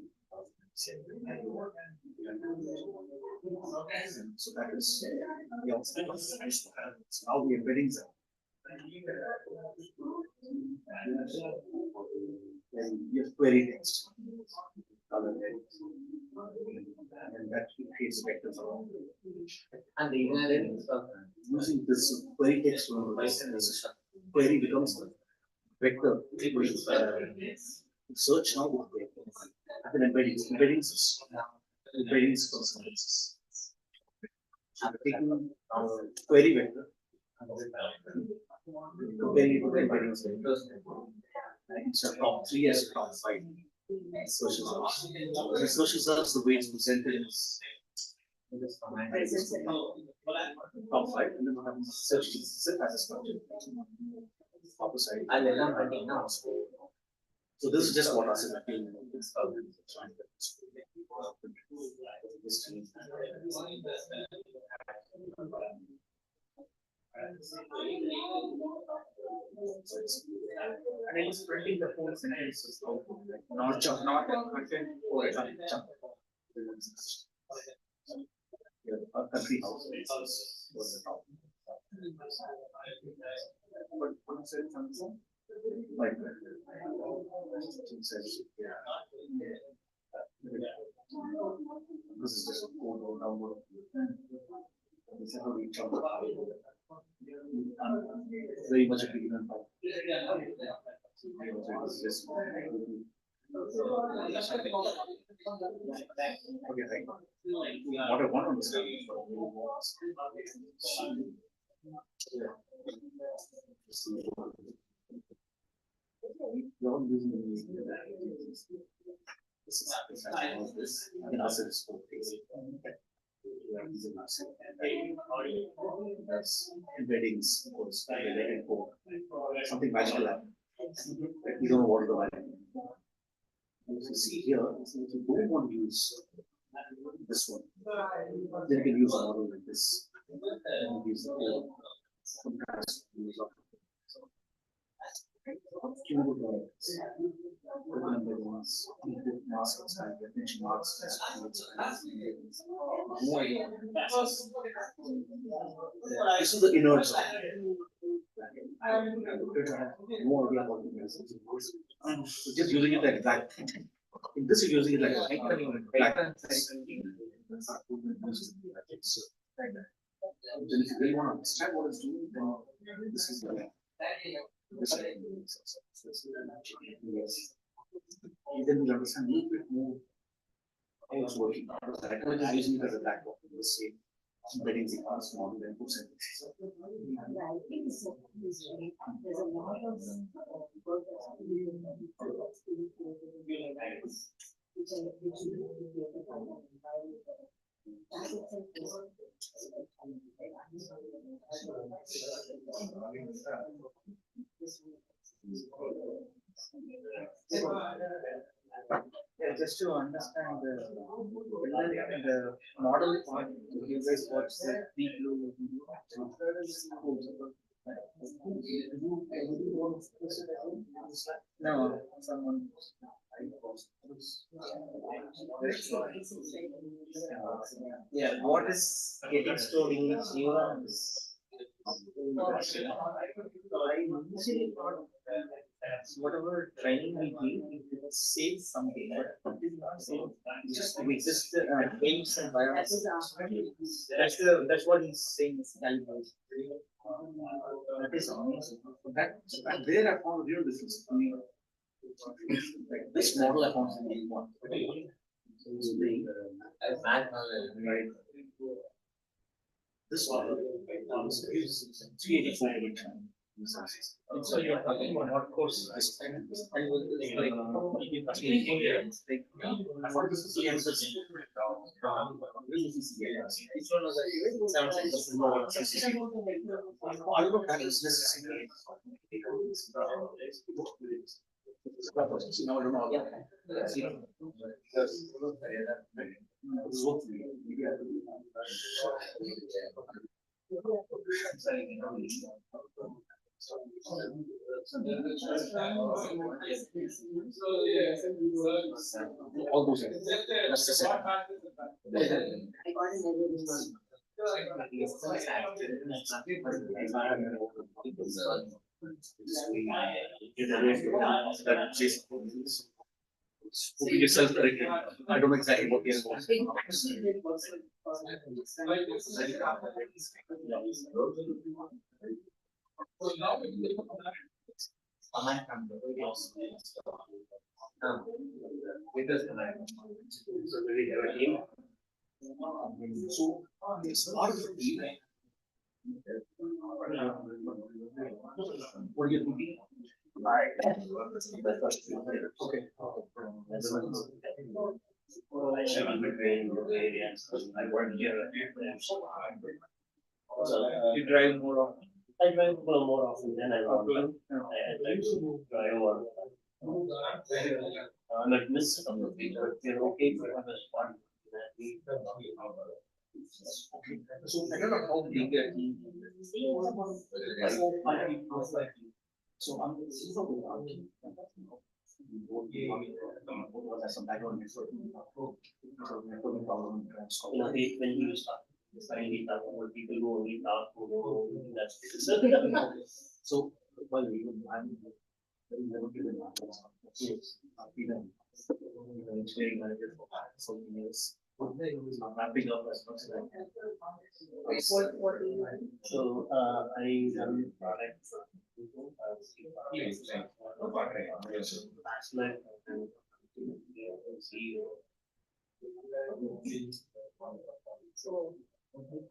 So that is so now the embeddings are. Then you have query text. And that creates vectors around. And using this query text query becomes a vector. Search now with embeddings for sentences. So taking query vector. Query embeddings instead of top 3 as top 5. Search results. The search results, the way it's presented is top 5, and then we have search as a structure. Opposite. So this is just what us is doing. And it is printing the whole sentences out, not content or chunk. A country house. But one said something. Like this is just a code or download. This is how we chunk very much a beginner. Okay, right. What I want to understand you're using this I can also just that's embeddings, of course, related code. Something magical happen. You don't know what the value. If you see here, if you don't want to use this one, then you can use a model like this. Use the code. Sometimes use of this is the inner side. No idea about it. Just using it like that. In this, you're using it like black. Then if you really want to understand what it's doing, then this is the then you understand a little bit more how it's working. I was just using it as a black box in this way. Embedding the class model and put sentences. Yeah, just to understand the model part, you guys watch the deep blue. No, someone. Yeah, what is getting stored in neurons? I usually thought whatever training we give, it will save some data. It is not save, just exist games and viruses. That's what he's saying is calibration. That is amazing. That there I found real difference. I mean, like this model I found in anyone. Right. This one is 384 million. And so you're talking about what course is like I thought this is the answer. All those things. That's the second. Self-corrected. I don't know exactly what is. So it's part of the team. What do you think? Okay. I work here. You drive more often. I drive more often than I want. I like to drive more. Like miss some of the but they're okay for us one. So I don't know how big a team. So I'm some background before. You know, when you start, we talk about people who only talk to that's So well, I'm never given engineering manager for so many years. I'm wrapping up as much as I can. So I run products. So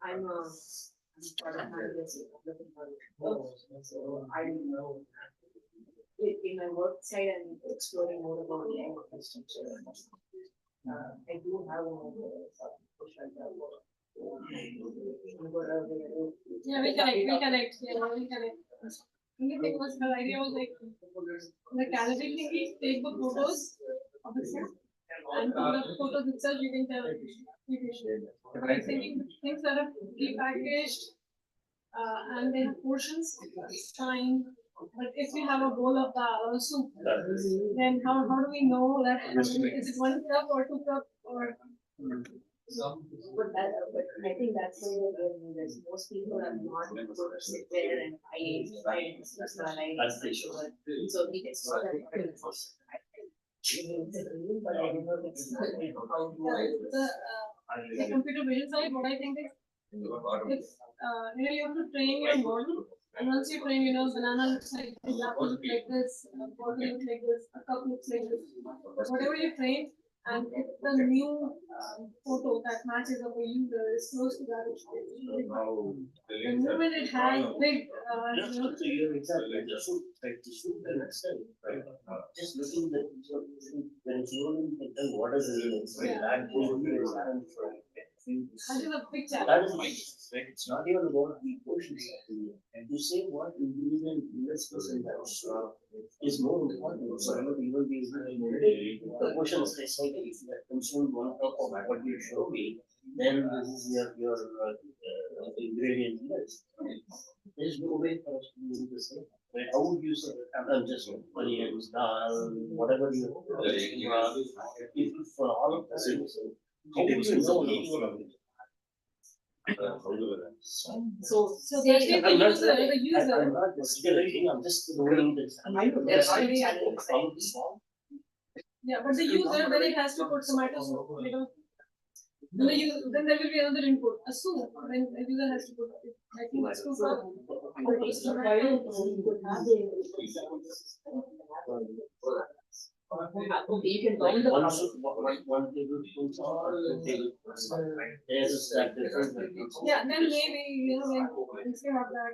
I'm a product manager. So I in my work side I'm exploring more about the infrastructure. I do have Yeah, we connect. Yeah, we connect. Only thing was the idea was like the gallery thingy, take the photos of the food and from the photos itself you can tell you can share. I was thinking things that are pre-packaged and then portions, it's fine. But if we have a bowl of dal or soup, then how do we know that is it 1 cup or 2 cup or but I think that's where most people are not going to sit there and I discuss my life. So we can sort of but I don't know how the computer vision side, what I think is if you have to train your model, and once you train, banana looks like this, apple looks like this, bottle looks like this, a cup looks like this. Whatever you train, and if the new photo that matches of a user is close to that, the moment it has big, So you're exactly the food, like the food and itself, right? Just looking at the food, when it's rolling, you can tell what is in it. Yeah. That will be a challenge for that is a big challenge. that is right. It's not even about the portions. And to say what individual investors in that is more important. So not even the portions they say if you have consumed 1 cup of what you show me, then this is your ingredient list. There's no way for us to do the same. Right? How would you say I'm just onions, dal, whatever you if for all of this, how would you know any one of it? So So that way I'm not- the user. I'm not discouraging, I'm just knowing this. there are many challenges. Yeah, but the user then it has to put tomato soup, you know. Then there will be another input, a soup, then the user has to put, I think it's too far. You can find the One tablespoon salt or 2 tablespoons. There's that difference. Yeah, then maybe, you know, when instead of that,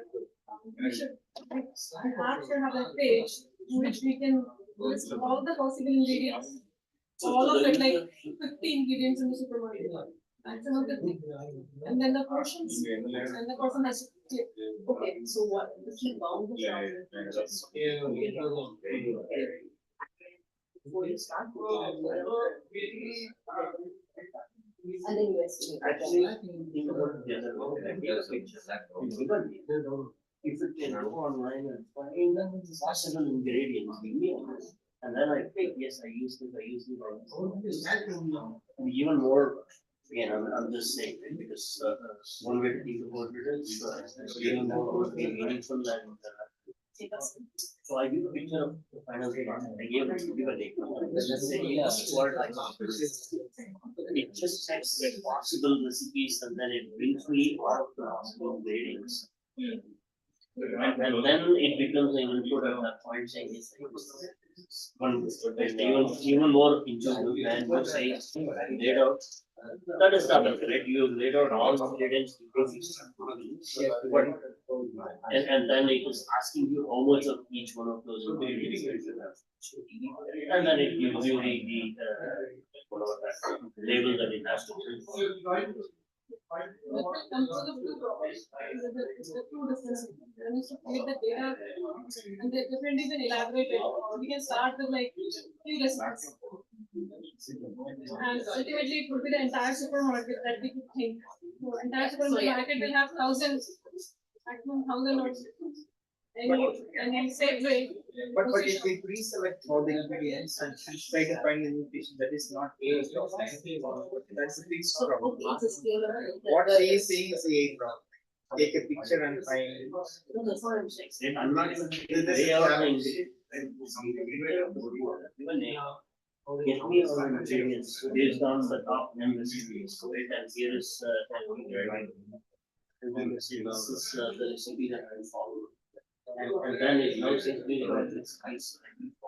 we should, like, perhaps should have that page in which we can list all the possible ingredients. All of it, like 50 ingredients in the supermarket. That's another thing. And then the portions, and the person has to click. okay, so what, the key bound the before you start. And then you estimate. Actually, think about the other one, like the other picture. If it can go online and find the possible ingredients, and then I think, yes, I use this, I use this. And even more, again, I'm just saying, right, because one way to think about it is even more would be meaningful and. So I give a picture of the final product. I give a date. Let's say yes, what I it just checks the possible recipes and then it brings me all of the possible ingredients. And then it becomes an input at that point saying it's one even more intuitive than you say laid out. That is not correct. You laid out all the ingredients. And then it is asking you how much of each one of those ingredients you have. And then it gives you the whatever that label that it has to fill. When it comes to the two problems, the two differences. One is to create the data, and the different is an elaborated. We can start with like few recipes. And ultimately, it would be the entire supermarket that we could think. So entire supermarket will have thousands, maximum 1,000 or any safe way. But if we pre-select all the ingredients and try to find a nutrition that is not A problem, that's a big So, problem. okay, it's a scalar. What she is saying is A problem. Take a picture and find. No, that's what I'm saying. I'm not even way out the ingredient. Get me all the ingredients based on the top 10 recipes, right? And here is 10 ingredients. And then this is the recipe that I follow. And then it knows exactly what it's nice.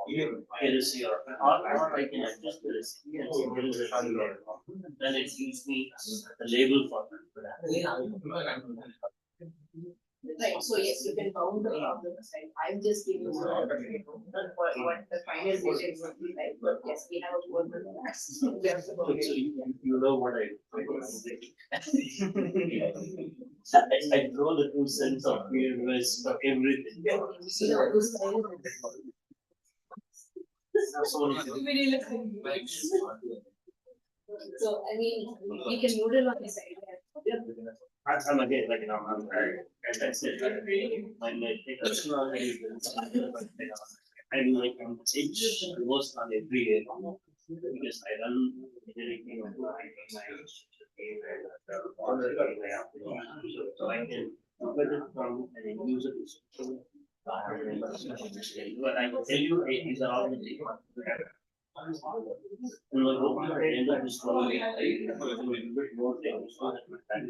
Here is your, or I can adjust the recipe and say here is a sugar. Then it gives me the label for that. Right, so yes, you can bound the problem aside. I'm just giving you what the final decision would be like, but yes, we have a word with that. So you know what I draw the 2 cents of universe for everything. Very realistic. So, I mean, we can noodle on this idea. I'm again, like, as I said, my personal I'm like, I'm itch almost on every day. Because I run engineering so I can look at it from an user perspective. But I can tell you, these are all the things. And like, hopefully, by the end of this call, I will do a little bit more things so that my time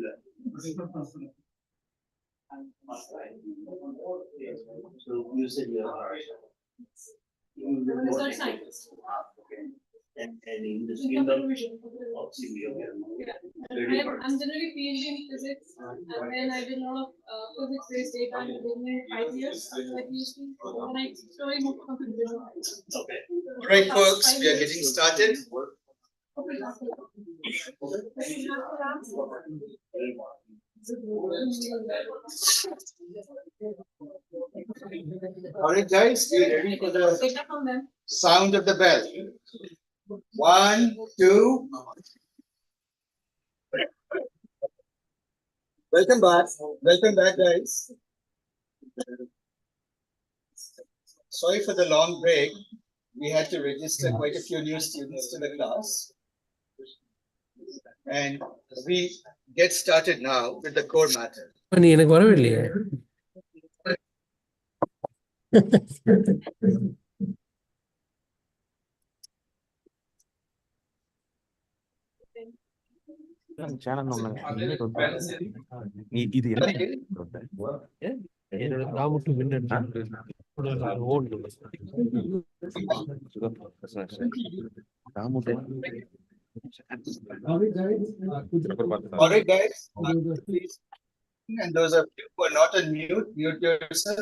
So you said you are. Research scientist. And in the In field computer of vision. CV, I'm generally PhD in physics, and then I did a lot of physics-based data in 5 years after my PhD. And I slowly moved to computer vision. Okay. All right, folks, we are getting started. All right, guys, we are ready for the Data from them. sound of the bell. 1, 2. Welcome back. Welcome back, guys. Sorry for the long break. We had to register quite a few new students to the class. and we get started now with the core matter. நீ எனக்கு வரவே இல்லையே. All right, guys. Please, and those of you who are not on mute, mute yourself.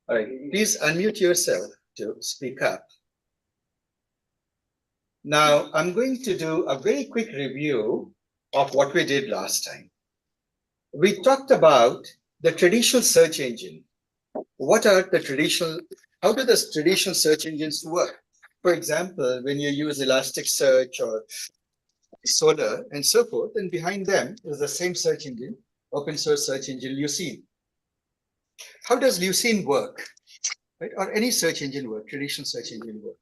All right, please unmute yourself to speak up. Now, I'm going to do a very quick review of what we did last time. We talked about the traditional search engine. What are the traditional, how do the traditional search engines work? For example, when you use Elasticsearch or Solr and so forth, and behind them is the same search engine, open source search engine, Lucene. How does Lucene work? Right? Or any search engine work, traditional search engine work?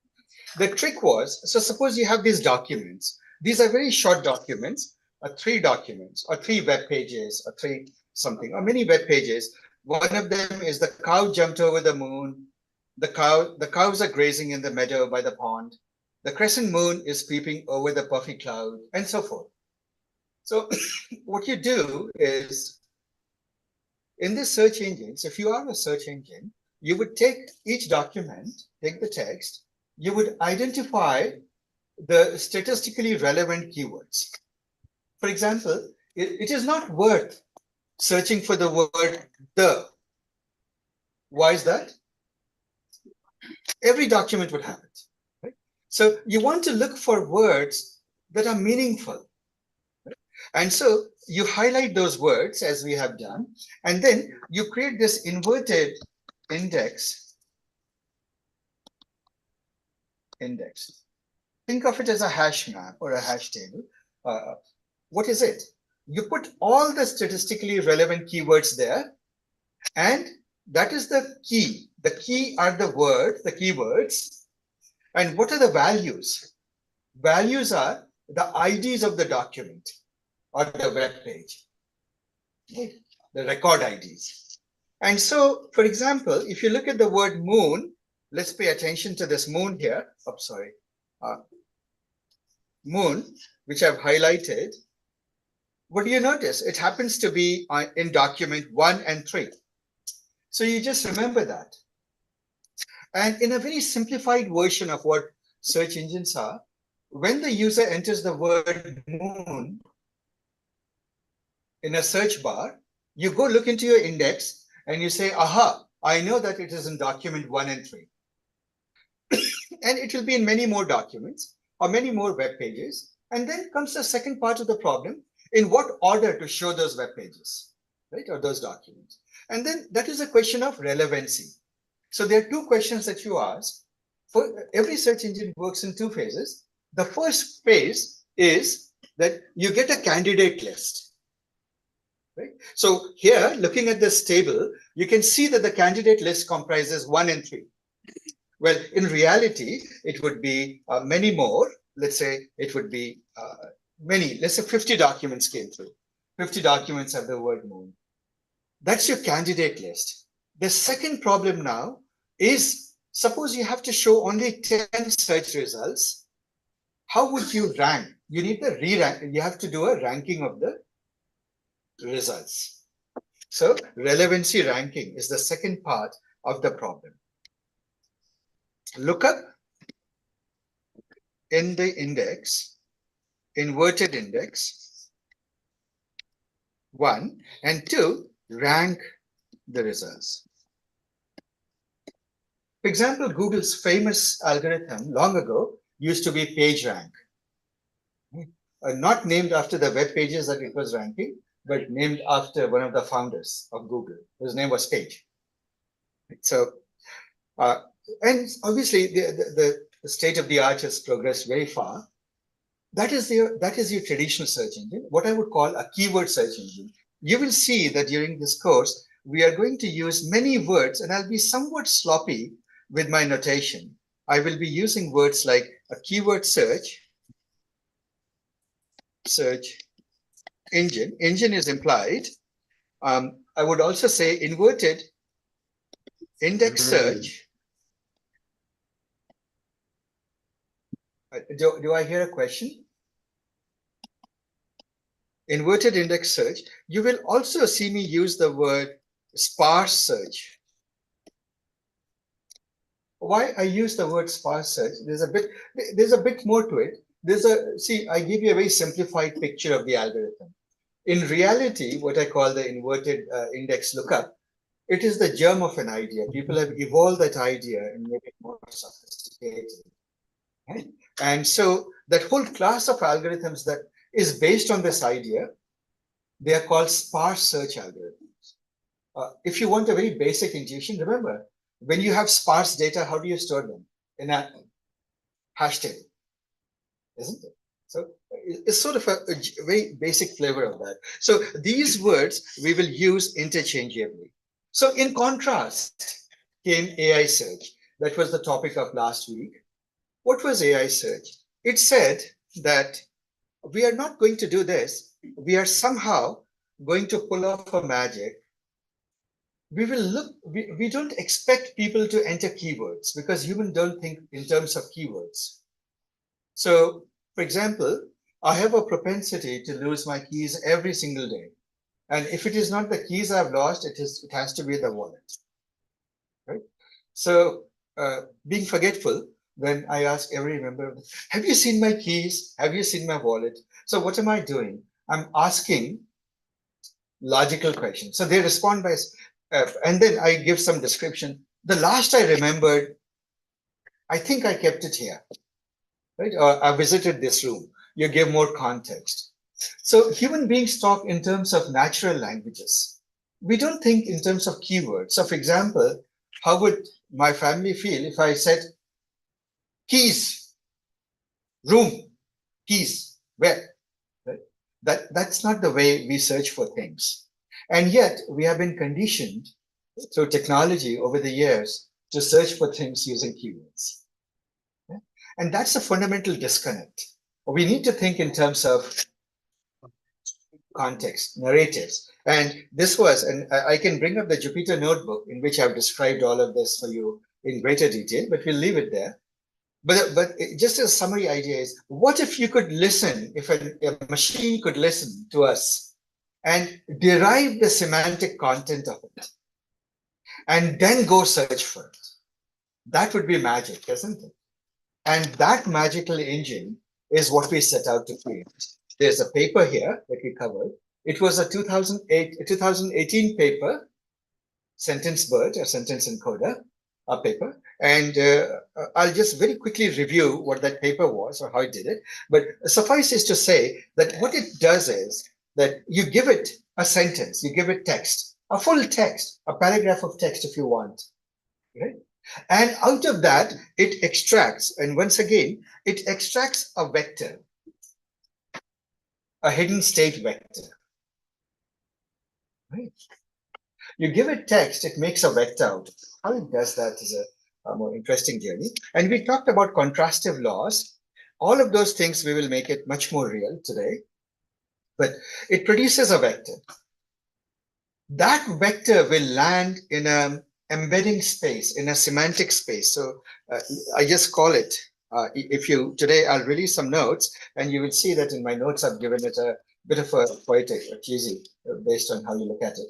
The trick was, so suppose you have these documents. These are very short documents, 3 documents, or 3 web pages, or 3 something, or many web pages. One of them is the cow jumped over the moon. The cows are grazing in the meadow by the pond. The crescent moon is peeping over the puffy cloud, and so forth. So what you do is, in this search engines, if you are a search engine, you would take each document, take the text, you would identify the statistically relevant keywords. For example, it is not worth searching for the word the. Why is that? Every document would have it. Right? So you want to look for words that are meaningful. Right? And so you highlight those words as we have done, and then you create this inverted index. Think of it as a hash map or a hash table. What is it? You put all the statistically relevant keywords there, and that is the key. The key are the words, the keywords. And what are the values? Values are the IDs of the document or the web page, the record IDs. And so, for example, if you look at the word moon, let's pay attention to this moon here. Oh, sorry. Moon, which I've highlighted. What do you notice? It happens to be in document 1 and 3. So you just remember that. And in a very simplified version of what search engines are, when the user enters the word moon in a search bar, you go look into your index and you say, aha, I know that it is in document 1 and 3. And it will be in many more documents or many more web pages. And then comes the second part of the problem, in what order to show those web pages, right, or those documents. And then that is a question of relevancy. So there are 2 questions that you ask. For every search engine works in 2 phases. The first phase is that you get a candidate list. Right? So here, looking at this table, you can see that the candidate list comprises 1 and 3. Well, in reality, it would be many more. Let's say it would be let's say 50 documents came through. 50 documents have the word moon. That's your candidate list. The second problem now is, suppose you have to show only 10 search results. How would you rank? You need the re-rank. You have to do a ranking of the results. So relevancy ranking is the second part of the problem. Look up in the index, inverted index, 1, and 2, rank the results. For example, Google's famous algorithm long ago used to be PageRank. Not named after the web pages that it was ranking, but named after one of the founders of Google. His name was Page. So, and obviously the state of the art has progressed very far. That is your traditional search engine, what I would call a keyword search engine. You will see that during this course, we are going to use many words, and I'll be somewhat sloppy with my notation. I will be using words like a keyword search engine. Engine is implied. I would also say inverted index search. Do I hear a question? Inverted index search. You will also see me use the word sparse search. Why I use the word sparse search? There's a bit more to it. I give you a very simplified picture of the algorithm. In reality, what I call the inverted index lookup, it is the germ of an idea. People have evolved that idea and made it more sophisticated. Right? And so that whole class of algorithms that is based on this idea, they are called sparse search algorithms. If you want a very basic intuition, remember, when you have sparse data, how do you store them? In a hash table, isn't it? So it's sort of a very basic flavor of that. So these words we will use interchangeably. So in contrast came AI search. That was the topic of last week. What was AI search? It said that we are not going to do this. We are somehow going to pull off a magic. We will look, we don't expect people to enter keywords because humans don't think in terms of keywords. So, for example, I have a propensity to lose my keys every single day. And if it is not the keys I've lost, it has to be the wallet. Right? So, being forgetful, when I ask every member, have you seen my keys? Have you seen my wallet? So what am I doing? I'm asking logical questions. So they respond by, and then I give some description. The last I remembered, I think I kept it here, right? Or I visited this room. You give more context. So human beings talk in terms of natural languages. We don't think in terms of keywords. So for example, how would my family feel if I said, keys, room, keys, where? Right? That's not the way we search for things. And yet we have been conditioned through technology over the years to search for things using keywords. Okay? And that's a fundamental disconnect. We need to think in terms of context, narratives. And this was, and I can bring up the Jupyter notebook in which I've described all of this for you in greater detail, but we'll leave it there. But just a summary idea is, what if you could listen, if a machine could listen to us and derive the semantic content of it and then go search for it? That would be magic, isn't it? And that magical engine is what we set out to create. There's a paper here that we covered. It was a 2018 paper, Sentence BERT, or Sentence Encoder, a paper. And I'll just very quickly review what that paper was or how it did it. But suffice is to say that what it does is that you give it a sentence, you give it text, a full text, a paragraph of text if you want. Right? And out of that, it extracts, and once again, it extracts a vector, a hidden state vector. Right? You give it text, it makes a vector out. How it does that is a more interesting journey. And we talked about contrastive laws. All of those things, we will make it much more real today. But it produces a vector. That vector will land in an embedding space, in a semantic space. So I just call it, today I'll release some notes, and you will see that in my notes I've given it a bit of a poetic or cheesy based on how you look at it.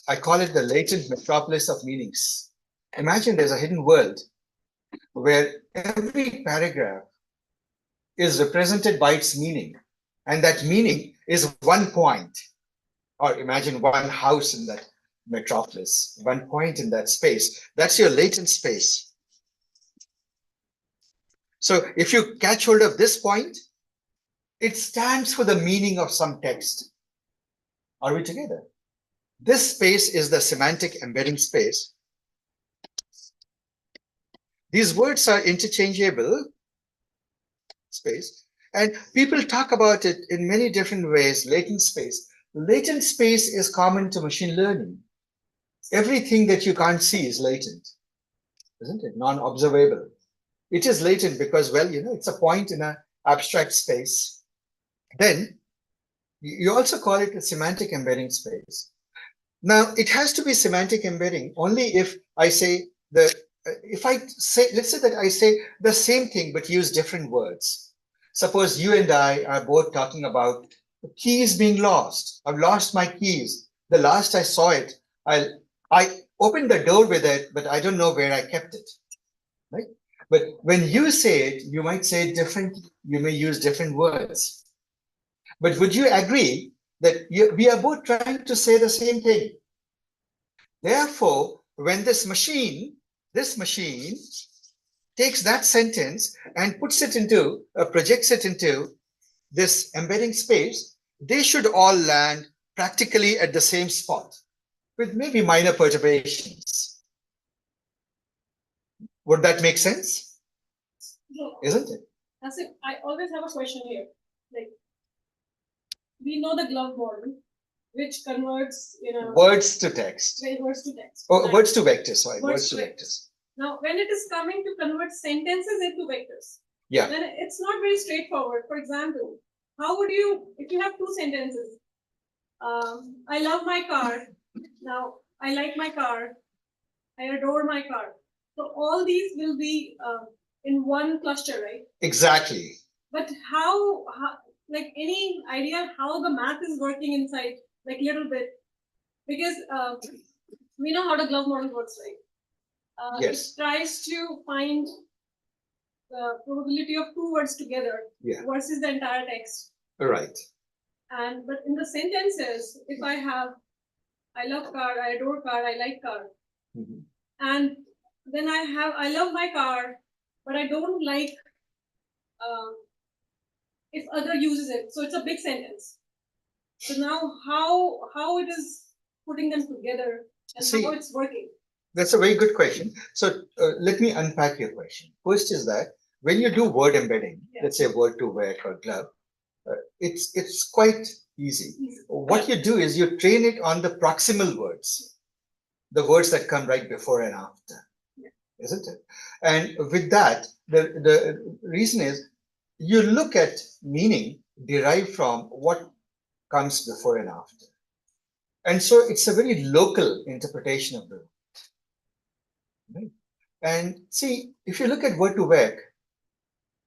I call it the latent metropolis of meanings. Imagine there's a hidden world where every paragraph is represented by its meaning, and that meaning is one point, or imagine one house in that metropolis, one point in that space. That's your latent space. So if you catch hold of this point, it stands for the meaning of some text. Are we together? This space is the semantic embedding space. These words are interchangeable space, and people talk about it in many different ways. Latent space. Latent space is common to machine learning. Everything that you can't see is latent, isn't it? Non-observable. It is latent because, well, it's a point in an abstract space. Then you also call it a semantic embedding space. Now, it has to be semantic embedding only if I say let's say that I say the same thing but use different words. Suppose you and I are both talking about keys being lost. I've lost my keys. The last I saw it, I opened the door with it, but I don't know where I kept it. Right? But when you say it, you might say it differently. You may use different words. But would you agree that we are both trying to say the same thing? Therefore, when this machine takes that sentence and projects it into this embedding space, they should all land practically at the same spot with maybe minor perturbations. Would that make sense? No, Isn't it? that's it. I always have a question here. Like, we know the glove model, which converts, Words to text. words to text. Oh, Right. words to vectors, sorry, Words words to to vectors. Now, when it is coming to convert sentences into vectors, Yeah. then it's not very straightforward. For example, how would you, if you have two sentences, I love my car. Now, I like my car. I adore my car. So all these will be in one cluster, right? Exactly. But how, like any idea how the math is working inside, like little bit? Because we know how the glove model works, right? Yes. It tries to find the probability of two words together versus the entire text. Right. But in the sentences, if I have I love car, I adore car, I like car, and then I love my car, but I don't like if other uses it. So it's a big sentence. So now how it is putting them together and how it's working? That's a very good question. So let me unpack your question. First is that when you do word embedding, let's say word to vec or glove, it's quite easy. What you do is you train it on the proximal words, the words that come right before and after, isn't it? And with that, the reason is you look at meaning derived from what comes before and after. And so it's a very local interpretation of the word. Right? And see, if you look at word to vec,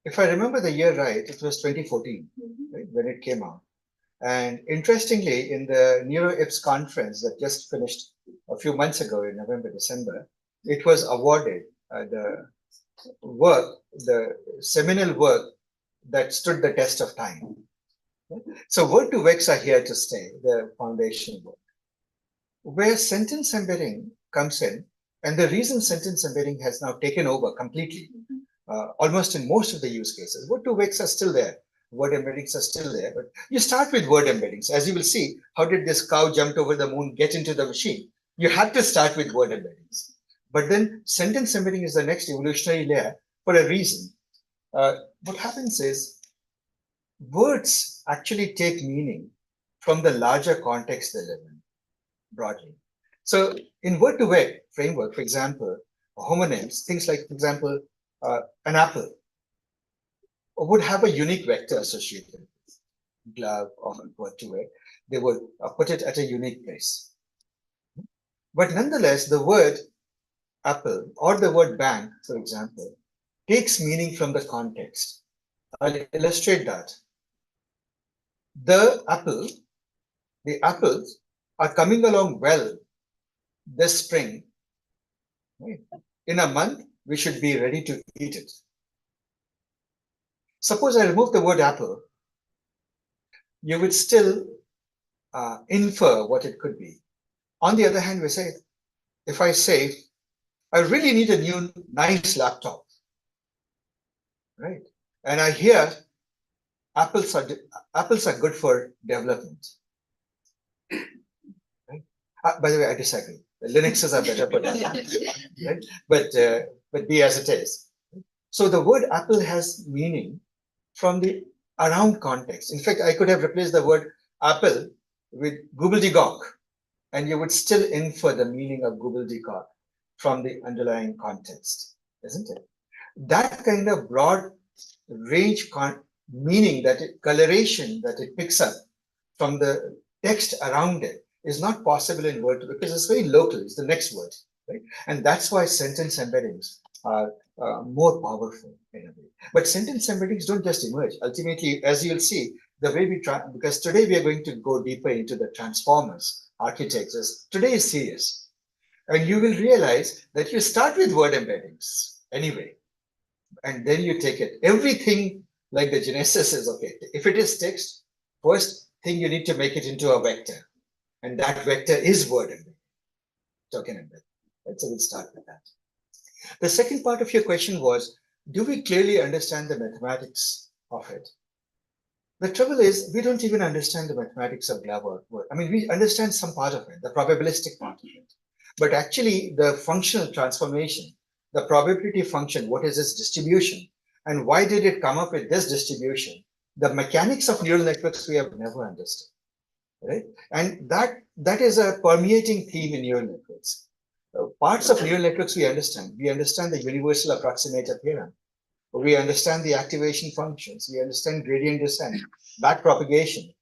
if I remember the year right, it was 2014, right, when it came out. And interestingly, in the NeuroIPS conference that just finished a few months ago in November, December, it was awarded the seminal work that stood the test of time. So word to vecs are here to stay, the foundation work. Where sentence embedding comes in, and the reason sentence embedding has now taken over completely, almost in most of the use cases, word to vecs are still there. Word embeddings are still there, but you start with word embeddings. As you will see, how did this cow jumped over the moon get into the machine? You had to start with word embeddings. But then sentence embedding is the next evolutionary layer for a reason. What happens is words actually take meaning from the larger context they live in, broadly. So in word to vec framework, for example, homonyms, things like, for example, an apple would have a unique vector associated with glove or word to vec. They would put it at a unique place. But nonetheless, the word apple or the word bank, for example, takes meaning from the context. I'll illustrate that. The apples are coming along well this spring. Right? In a month, we should be ready to eat it. Suppose I remove the word apple, you would still infer what it could be. On the other hand, if I say, I really need a new nice laptop, right? And I hear apples are good for development. Right? By the way, I disagree. The Linuxes are better for development, right? But be as it is. So the word apple has meaning from the around context. In fact, I could have replaced the word apple with gobbledygook, and you would still infer the meaning of gobbledygook from the underlying context, isn't it? that kind of broad range meaning that coloration that it picks up from the text around it is not possible in Word because it's very local, it's the next word, right? And that's why sentence embeddings are more powerful in a way. But sentence embeddings don't just emerge. Ultimately, as you'll see, the way we try, because today we are going to go deeper into the transformers, architectures. Today is serious. And you will realize that you start with word embeddings anyway, and then you take it. Everything like the genesis is okay. If it is text, first thing you need to make it into a vector. And that vector is word embedding, token embedding. Right? So we'll start with that. The second part of your question was, do we clearly understand the mathematics of it? The trouble is, we don't even understand the mathematics of Glabor. I mean, we understand some part of it, the probabilistic part of it. But actually, the functional transformation, the probability function, what is its distribution? And why did it come up with this distribution? The mechanics of neural networks we have never understood, right? And that is a permeating theme in neural networks. Parts of neural networks we understand. We understand the universal approximator theorem. We understand the activation functions. We understand gradient descent, backpropagation.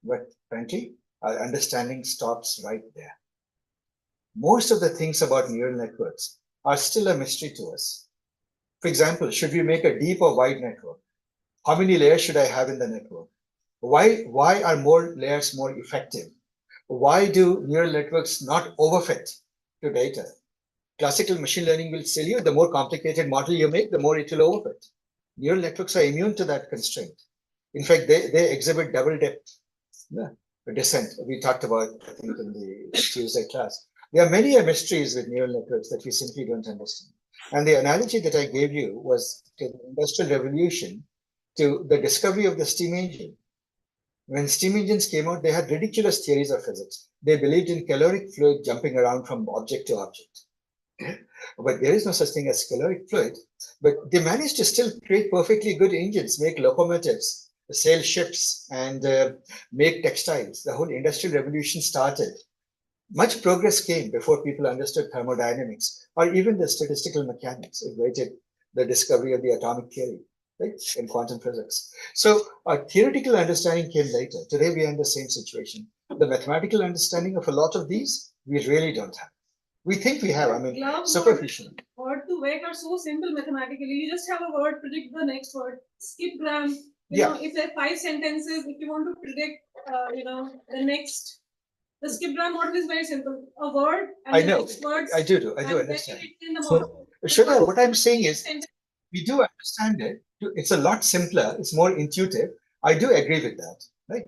But frankly, our understanding stops right there. Most of the things about neural networks are still a mystery to us. For example, should we make a deep or wide network? How many layers should I have in the network? Why are more layers more effective? Why do neural networks not overfit to data? Classical machine learning will tell you the more complicated model you make, the more it will overfit. Neural networks are immune to that constraint. In fact, they exhibit double depth descent. We talked about, I think, in the Tuesday class. There are many mysteries with neural networks that we simply don't understand. And the analogy that I gave you was to the Industrial Revolution, to the discovery of the steam engine. When steam engines came out, they had ridiculous theories of physics. They believed in caloric fluid jumping around from object to object. But there is no such thing as caloric fluid. But they managed to still create perfectly good engines, make locomotives, sail ships, and make textiles. The whole Industrial Revolution started. Much progress came before people understood thermodynamics or even the statistical mechanics. It waited the discovery of the atomic theory, right, in quantum physics. So our theoretical understanding came later. Today we are in the same situation. The mathematical understanding of a lot of these, we really don't have. We think we have, I mean, superficially. Word to vec are so simple mathematically. You just have a word, predict the next word. Skip gram. You know, if there are 5 sentences, if you want to predict, the next. The skip gram model is very simple. A word and I know. next words. I do understand. So, Shraddha, what I'm saying is, we do understand it. It's a lot simpler. It's more intuitive. I do agree with that, right?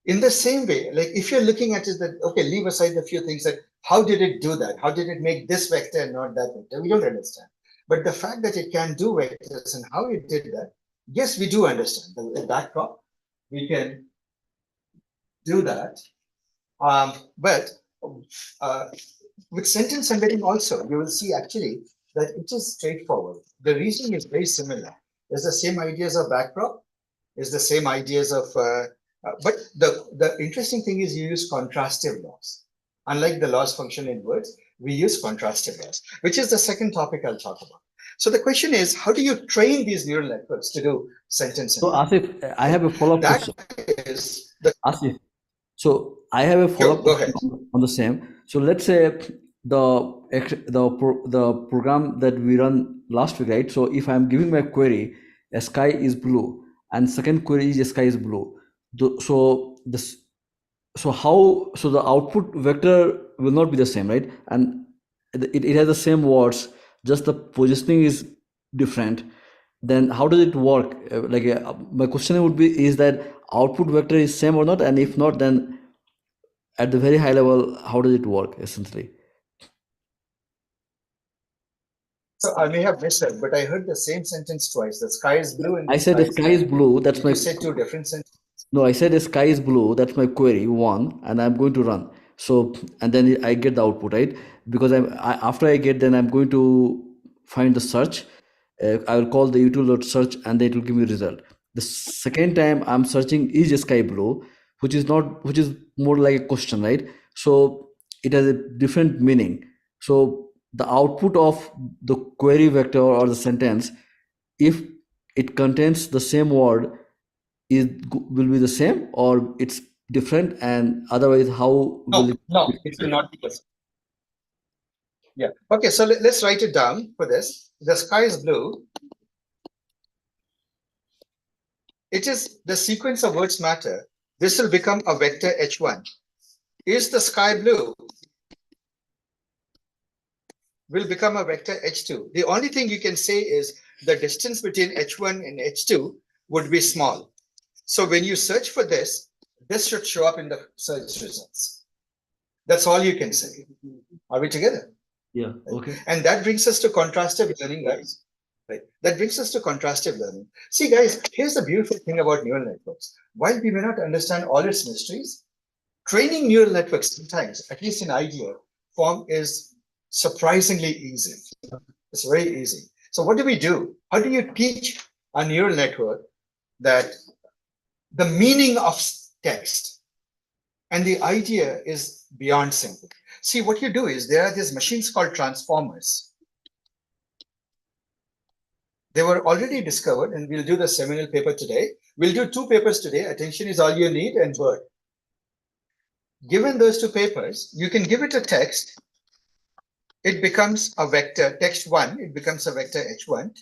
In the same way, like if you're looking at it, that okay, leave aside a few things that how did it do that? How did it make this vector and not that vector? We don't understand. But the fact that it can do vectors and how it did that, yes, we do understand. The backdrop, we can do that. But with sentence embedding also, you will see actually that it is straightforward. The reasoning is very similar. There's the same ideas of backdrop, there's the same ideas of, but the interesting thing is you use contrastive laws. Unlike the loss function in words, we use contrastive laws, which is the second topic I'll talk about. So the question is, how do you train these neural networks to do sentence embedding? So Asif, I have a follow-up question. That is the Asif, so I have a follow-up go question ahead. on the same. So let's say the program that we run last week, right? So if I'm giving my query, a sky is blue, and second query is a sky is blue. So the output vector will not be the same, right? And it has the same words, just the positioning is different. Then how does it work? My question would be, is that output vector is same or not? And if not, then at the very high level, how does it work essentially? So I may have missed it, but I heard the same sentence twice. The sky is blue and I said the sky is blue. That's Did my. you say two different sentences? No, I said the sky is blue. That's my query one, and I'm going to run. So and then I get the output, right? Because after I get, then I'm going to find the search. I will call the util.search, and then it will give me result. The second time I'm searching is sky blue, which is more like a question, right? So it has a different meaning. So the output of the query vector or the sentence if it contains the same word, will be the same or it's different, and otherwise how will it? No, it will not be the same. Yeah. Okay, so let's write it down for this. The sky is blue. It is the sequence of words matter. This will become a vector H1. Is the sky blue? Will become a vector H2. The only thing you can say is the distance between H1 and H2 would be small. So when you search for this should show up in the search results. That's all you can say. Are we together? Yeah, okay. And that brings us to contrastive learning, guys. Right? That brings us to contrastive learning. See, guys, here's the beautiful thing about neural networks. While we may not understand all its mysteries, training neural networks sometimes, at least in idea form, is surprisingly easy. It's very easy. So what do? How do you teach a neural network that the meaning of text and the idea is beyond simple? See, what you do is there are these machines called transformers. They were already discovered, and we'll do the seminal paper today. We'll do 2 papers today. Attention is all you need, and word. Given those 2 papers, you can give it a text. It becomes a vector, text 1, it becomes a vector H1.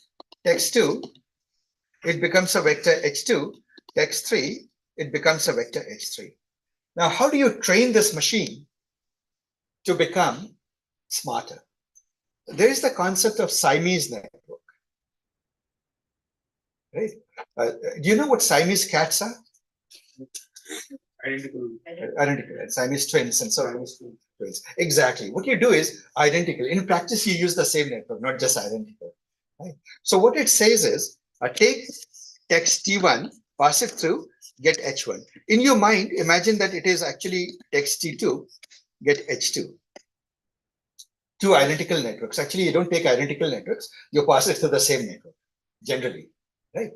Text 2, it becomes a vector H2. Text 3, it becomes a vector H3. Now, how do you train this machine to become smarter? There is the concept of Siamese network. Right? Do you know what Siamese cats are? Identical, Siamese twins and so on. Twins. Exactly. What you do is identical. In practice, you use the same network, not just identical. Right? So what it says is, take text T1, pass it through, get H1. In your mind, imagine that it is actually text T2, get H2. 2 identical networks. Actually, you don't take identical networks, you pass it through the same network, generally. Right?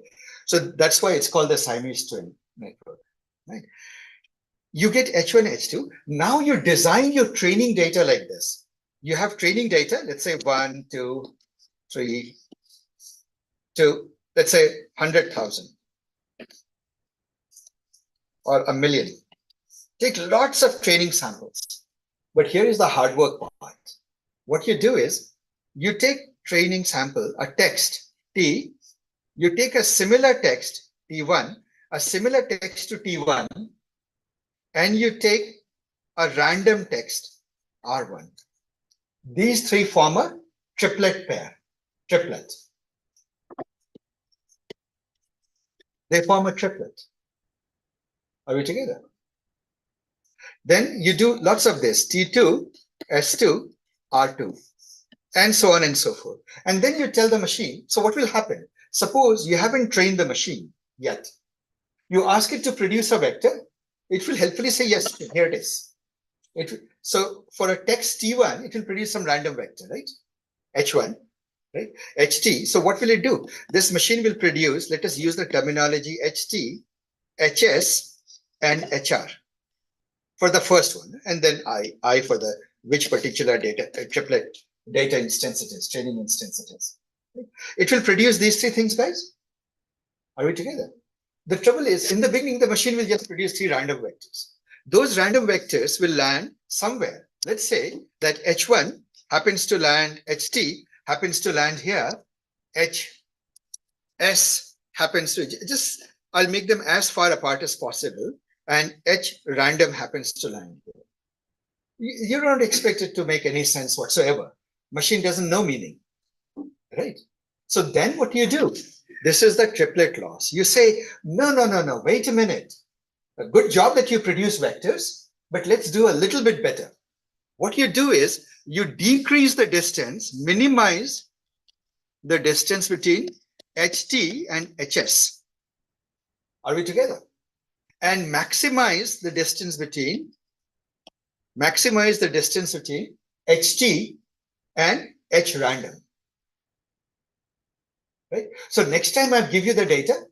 So that's why it's called the Siamese twin network. Right? You get H1, H2. Now you design your training data like this. You have training data, let's say 1, 2, 3, to, let's say 100,000 or 1,000,000. Take lots of training samples. But here is the hard work part. What you do is, you take training sample, a text T, you take a similar text T1, a similar text to T1, and you take a random text R1. These 3 form a triplet pair. Triplet. They form a triplet. Are we together? Then you do lots of this, T2, S2, R2, and so on and so forth. And then you tell the machine, so what will happen? Suppose you haven't trained the machine yet. You ask it to produce a vector, it will helpfully say, yes, here it is. So for a text T1, it will produce some random vector, right? H1, right? HT. So what will it do? This machine will produce, let us use the terminology HT, HS, and HR for the first one, and then I for the which particular data triplet data instance it is, training instance it is. It will produce these 3 things, guys. Are we together? The trouble is, in the beginning, the machine will just produce 3 random vectors. Those random vectors will land somewhere. Let's say that H1 happens to land, HT happens to land here, HS happens to, just, I'll make them as far apart as possible, and H random happens to land here. You don't expect it to make any sense whatsoever. Machine doesn't know meaning, right? So then what you do? This is the triplet loss. You say, no, wait a minute. A good job that you produce vectors, but let's do a little bit better. What you do is you decrease the distance, minimize the distance between HT and HS. Are we together? And maximize the distance between HT and H random. Right? So next time I give you the data,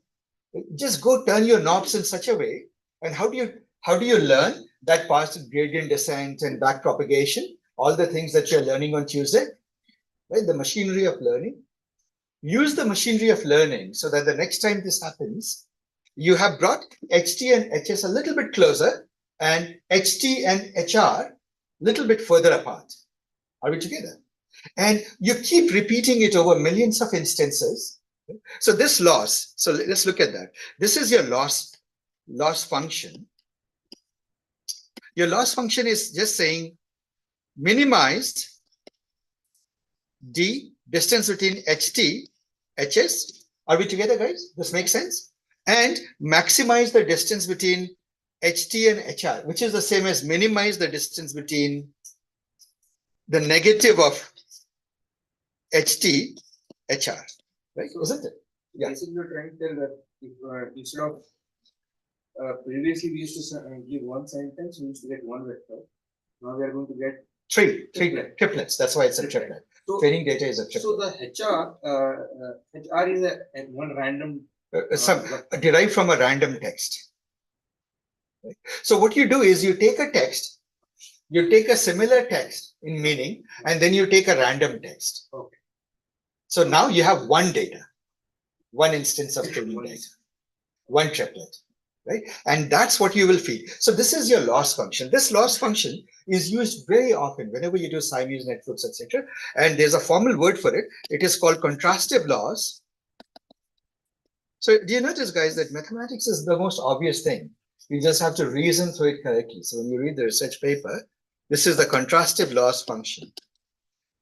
just go turn your knobs in such a way. And how do you learn that partial gradient descent and back propagation, all the things that you're learning on Tuesday, right? The machinery of learning. use the machinery of learning so that the next time this happens, you have brought HT and HS a little bit closer and HT and HR little bit further apart. Are we together? And you keep repeating it over millions of instances. So this loss, so let's look at that. This is your loss function. Your loss function is just saying minimize D, distance between HT, HS. Are we together, guys? This makes sense? And maximize the distance between HT and HR, which is the same as minimize the distance between the negative of HT, HR, right? Isn't it? Yeah. Basically, you're trying to tell that if, instead of previously we used to give one sentence, we used to get one vector. Now we are going to get Three triplets. That's why it's a triplet. So, training data is a triplet. So the HR is a one random derived from a random text. Right? So what you do is you take a text, you take a similar text in meaning, and then you take a random text. Okay. So now you have one data, one instance of training data, one triplet, right? And that's what you will feed. So this is your loss function. This loss function is used very often whenever you do Siamese networks, etc. And there's a formal word for it. It is called contrastive loss. So do you notice, guys, that mathematics is the most obvious thing. You just have to reason through it correctly. So when you read the research paper, this is the contrastive loss function.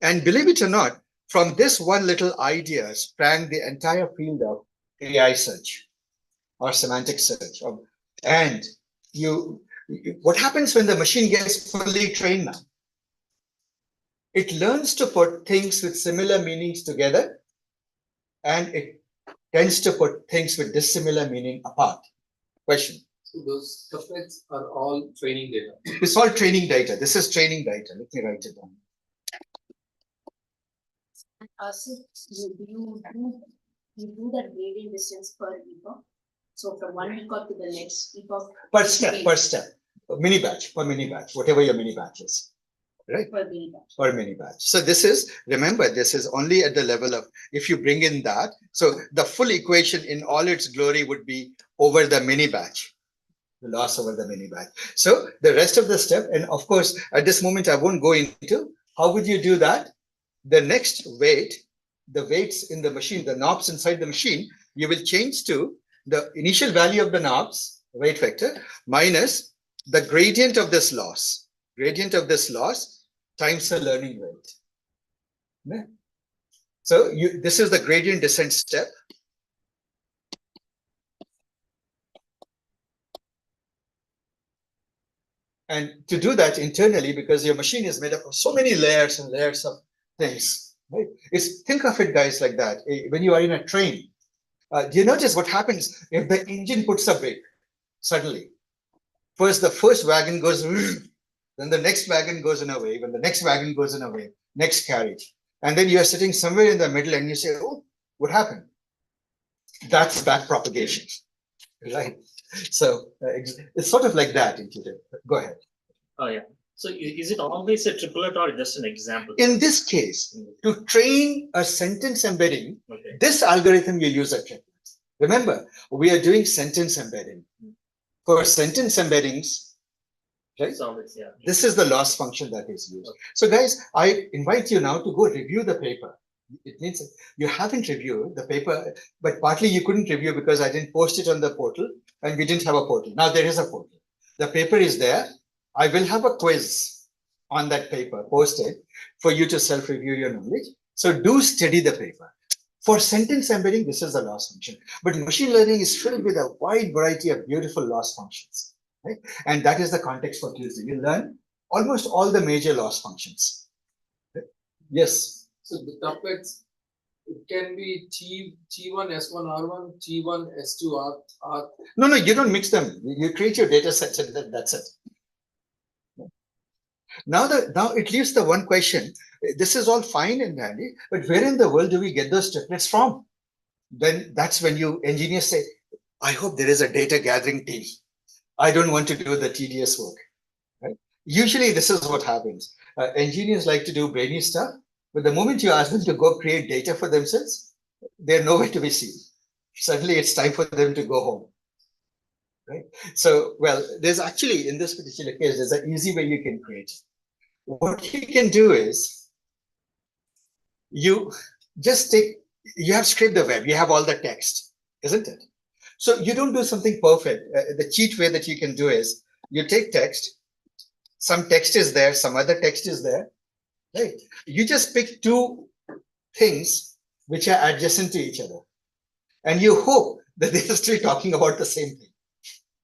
And believe it or not, from this one little idea sprang the entire field of AI search or semantic search. And what happens when the machine gets fully trained now? It learns to put things with similar meanings together, and it tends to put things with dissimilar meaning apart. Question. So those subsets are all training data. It's all training data. This is training data. Let me write it down. So you do that gradient distance per epoch. So from one epoch to the next epoch. Per step. Mini batch, whatever your mini batch is. Right? Per mini batch. Per mini batch. So this is, remember, this is only at the level of, if you bring in that, so the full equation in all its glory would be over the mini batch. The loss over the mini batch. So the rest of the step, and of course, at this moment, I won't go into how would you do that. The next weight, the weights in the machine, the knobs inside the machine, you will change to the initial value of the knobs, weight vector, minus the gradient of this loss. Gradient of this loss times the learning rate. Yeah. So this is the gradient descent step. And to do that internally, because your machine is made up of so many layers and layers of things, right? Think of it, guys, like that. When you are in a train, do you notice what happens if the engine puts a brake suddenly? First, the first wagon goes, then the next wagon goes in a wave, and the next wagon goes in a wave, next carriage. And then you are sitting somewhere in the middle and you say, oh, what happened? That's back propagation, right? So it's sort of like that. Go ahead. Oh, yeah. So is it always a triplet or just an example? In this case, to train a sentence embedding, Okay. this algorithm you use a triplet. Remember, we are doing sentence embedding. For sentence embeddings, right? So yeah. This is the loss function that is used. So guys, I invite you now to go review the paper. It means you haven't reviewed the paper, but partly you couldn't review because I didn't post it on the portal and we didn't have a portal. Now there is a portal. The paper is there. I will have a quiz on that paper posted for you to self-review your knowledge. So do study the paper. For sentence embedding, this is the loss function. But machine learning is filled with a wide variety of beautiful loss functions, right? And that is the context for Tuesday. You learn almost all the major loss functions. Yes. So the tuplets, it can be T1, S1, R1, T1, S2, R. No, you don't mix them. You create your data sets and that's it. Now it leaves the one question. This is all fine and dandy, but where in the world do we get those triplets from? Then that's when you engineers say, I hope there is a data gathering team. I don't want to do the tedious work. Right? Usually this is what happens. Engineers like to do brainy stuff, but the moment you ask them to go create data for themselves, they're nowhere to be seen. Suddenly it's time for them to go home. Right? So, well, there's actually, in this particular case, there's an easy way you can create it. What you can do is you just you have scraped the web, you have all the text, isn't it? So you don't do something perfect. The cheat way that you can do is you take text, some text is there, some other text is there, right? You just pick two things which are adjacent to each other, and you hope that they're still talking about the same thing,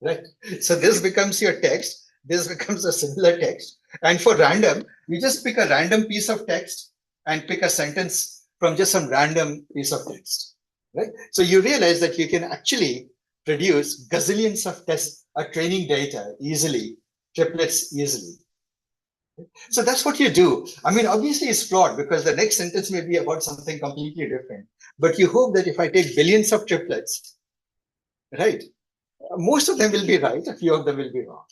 right? So this becomes your text, this becomes a similar text, and for random, you just pick a random piece of text and pick a sentence from just some random piece of text, right? So you realize that you can actually produce gazillions of tests or training data easily, triplets easily. So that's what you do. I mean, obviously it's flawed because the next sentence may be about something completely different. But you hope that if I take billions of triplets, right, most of them will be right, a few of them will be wrong.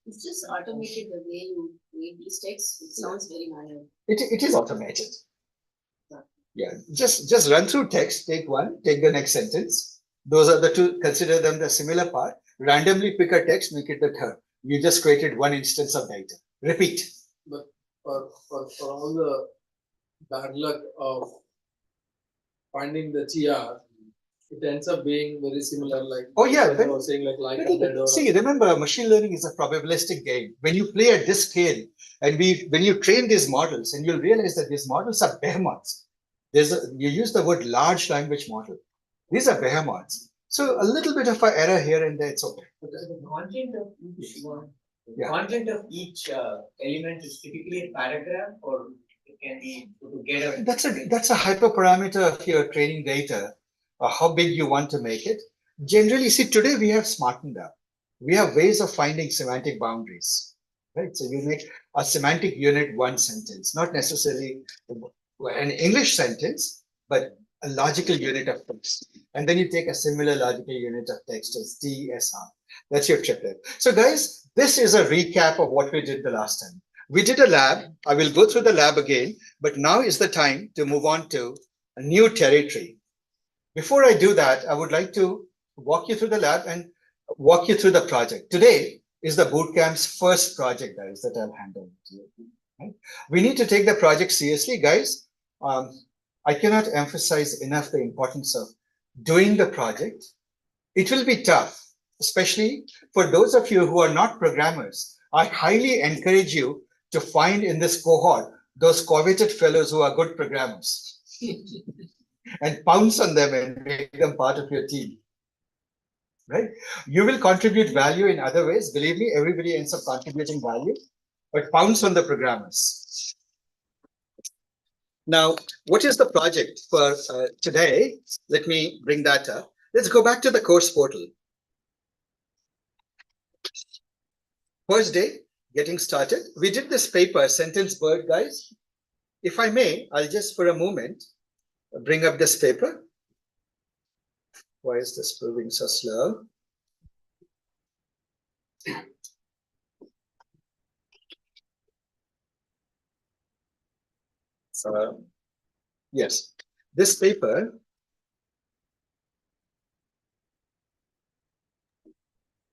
It's just automated the way you read these texts. It sounds very manual. It is automated. Yeah, just run through text, take one, take the next sentence. Those are the two, consider them the similar part. Randomly pick a text, make it the third. You just created one instance of data. Repeat. But for all the bad luck of finding the TR, it ends up being very similar. Like Oh yeah, I was saying, like see, remember, machine learning is a probabilistic game. When you play at this scale, and when you train these models, and you'll realize that these models are behemoths. You use the word large language model. These are behemoths. So a little bit of an error here and there, it's okay. Because the content of each one, Yeah. content of each element is typically a paragraph, or it can be put together. That's a hyperparameter of your training data, how big you want to make it. Generally, see, today we have smartened up. We have ways of finding semantic boundaries, right? So you make a semantic unit one sentence, not necessarily an English sentence, but a logical unit of text. And then you take a similar logical unit of text as TSR. That's your triplet. So guys, this is a recap of what we did the last time. We did a lab. I will go through the lab again, but now is the time to move on to a new territory. Before I do that, I would like to walk you through the lab and walk you through the project. Today is the bootcamp's first project, guys, that I'll hand over to you. Right? We need to take the project seriously, guys. I cannot emphasize enough the importance of doing the project. It will be tough, especially for those of you who are not programmers. I highly encourage you to find in this cohort those coveted fellows who are good programmers and pounce on them and make them part of your team. Right? You will contribute value in other ways. Believe me, everybody ends up contributing value, but pounce on the programmers. Now, what is the project for today? Let me bring that up. Let's go back to the course portal. First day, getting started. We did this paper, Sentence Bird, guys. If I may, I'll just for a moment bring up this paper. Why is this moving so slow? Yes, this paper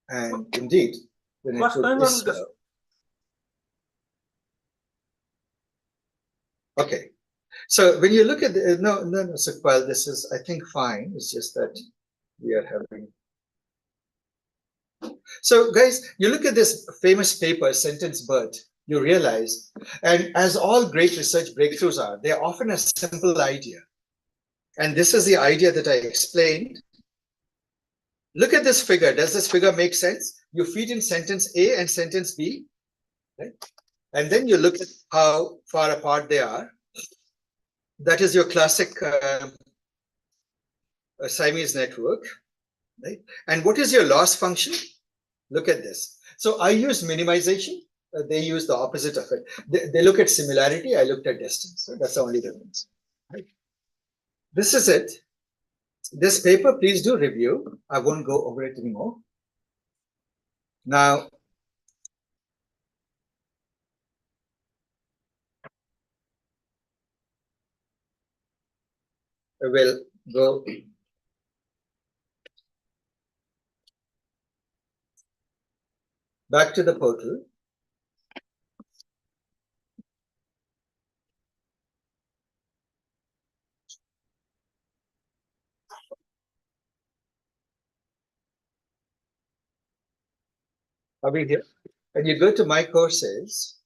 and indeed, when it is slow. Okay, so when you look at the, no, Sukhpal, this is, I think, fine. It's just that we are having. So guys, you look at this famous paper, Sentence Bird, you realize, and as all great research breakthroughs are, they're often a simple idea. And this is the idea that I explained. Look at this figure. Does this figure make sense? You feed in sentence A and sentence B, right? And then you look at how far apart they are. That is your classic Siamese network, right? And what is your loss function? Look at this. So I use minimization. They use the opposite of it. They look at similarity. I looked at distance. So that's the only difference, right? This is it. This paper, please do review. I won't go over it anymore. Now, well, go back to the portal. Are we here? And you go to My Courses.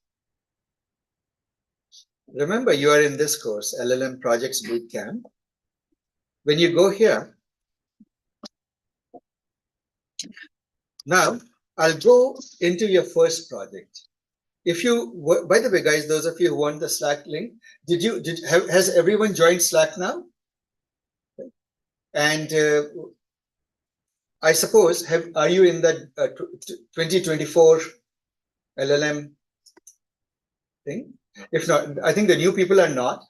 Remember, you are in this course, LLM Projects Bootcamp. When you go here, now I'll go into your first project. If you, by the way, guys, those of you who want the Slack link, has everyone joined Slack now? And I suppose, are you in the 2024 LLM thing? If not, I think the new people are not.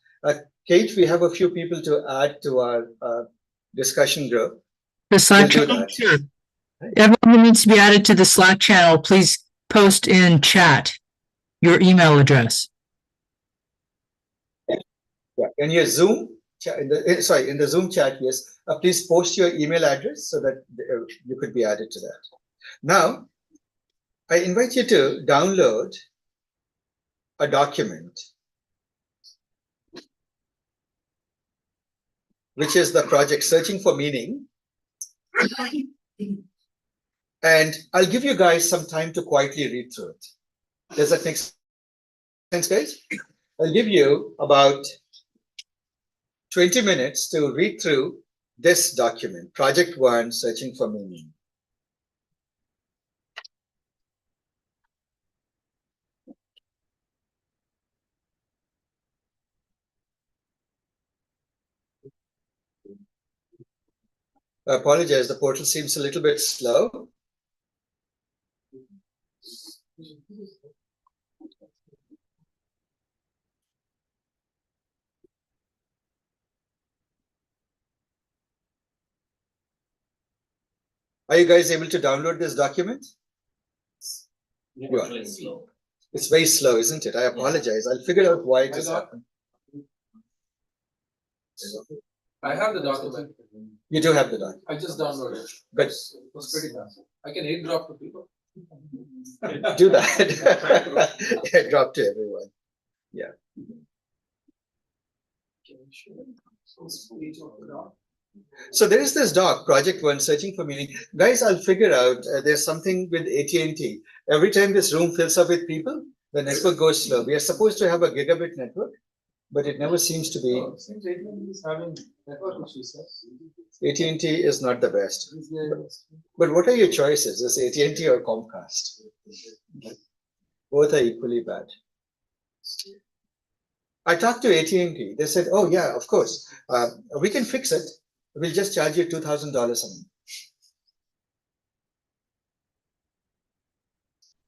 Kate, we have a few people to add to our discussion group. The Slack We'll do channel? that. Sure. Everyone who needs to be added to the Slack channel, please post in chat your email address. Yeah, in your Zoom, in the Zoom chat, yes. Please post your email address so that you could be added to that. Now, I invite you to download a document, which is the project Searching for Meaning. And I'll give you guys some time to quietly read through it. Does that make sense, guys? I'll give you about 20 minutes to read through this document, Project 1, Searching for Meaning. I apologize, the portal seems a little bit slow. Are you guys able to download this document? You are. It's very slow, isn't it? I apologize. I'll figure out why it is happening. I have the document. You do have the document. I just downloaded it. But It was pretty fast. I can airdrop to people. do that. Drop to everyone. Yeah. So there is this doc, Project 1, Searching for Meaning. Guys, I'll figure out there's something with AT&T. Every time this room fills up with people, the network goes slow. We are supposed to have a gigabit network, but it never seems to be. Seems AT&T is having network issues, sir. AT&T is not the best. But what are your choices? Is AT&T or Comcast? Both are equally bad. I talked to AT&T. They said, oh yeah, of course. We can fix it. We'll just charge you $2,000 a month.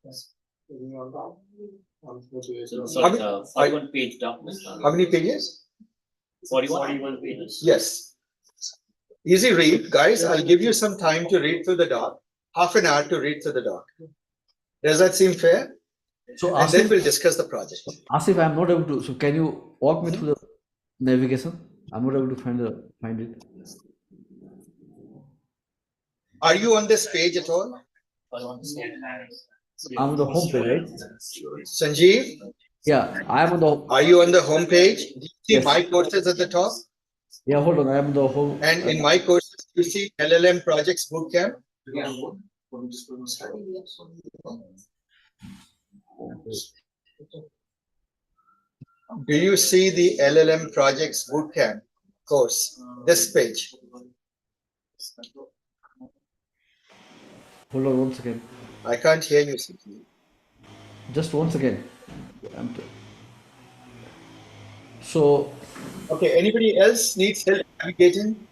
So it's like a 41-page document. How many pages? 41 pages. Yes. Easy read, guys. I'll give you some time to read through the doc. Half an hour to read through the doc. Does that seem fair? So And then Asif, we'll discuss the project. Asif, I'm not able to. So can you walk me through the navigation? I'm not able to find it. Are you on this page at all? I'm on the home page, right? Sanjeev, Yeah, I'm on the. are you on the home page? Do you see Yes. My Courses at the top? Yeah, hold on. I'm on the home. And in My Courses, you see LLM Projects Bootcamp? Do you see the LLM Projects Bootcamp course? This page. Hold on one second. I can't hear you, Sanjeev. Just one second. So Okay, anybody else needs help navigating?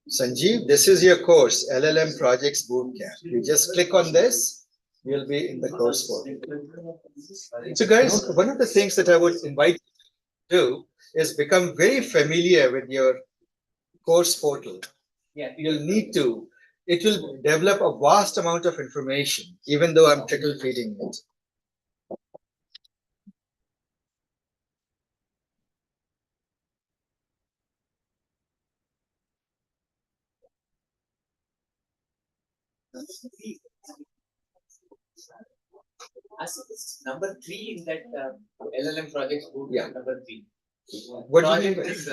Sanjeev, this is your course, LLM Projects Bootcamp. You just click on this You'll be in the course portal. So guys, one of the things that I would invite you to do is become very familiar with your course portal. Yeah. You'll need to. It will develop a vast amount of information, even though I'm trickle feeding it. As it's number 3 in that LLM projects bootcamp, Yeah. number 3. What do you mean Project by is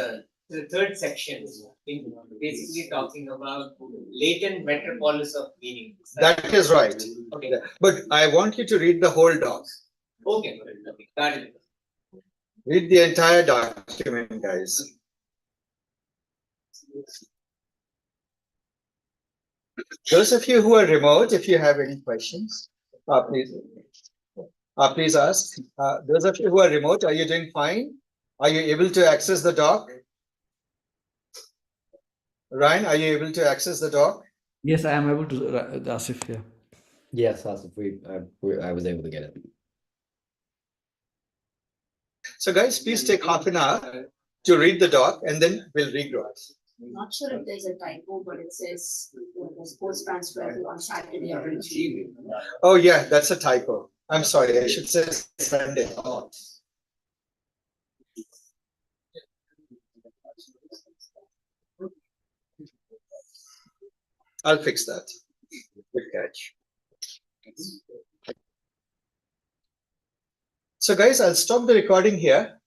the third section, in basically talking about latent metropolis of meaning. that is right. Okay. Yeah. But I want you to read the whole doc. Okay. Got it. Read the entire document, guys. Those of you who are remote, if you have any questions, please ask. Those of you who are remote, are you doing fine? Are you able to access the doc? Ryan, are you able to access the doc? Yes, I am able to, Asif, yeah. Yes, Asif, I was able to get it. So guys, please take half an hour to read the doc and then we'll regrow. I'm not sure if there's a typo, but it says sports transfer on Saturday or Oh yeah, that's a typo. I'm sorry, I should say Sunday. I'll fix that. Good catch. So guys, I'll stop the recording here.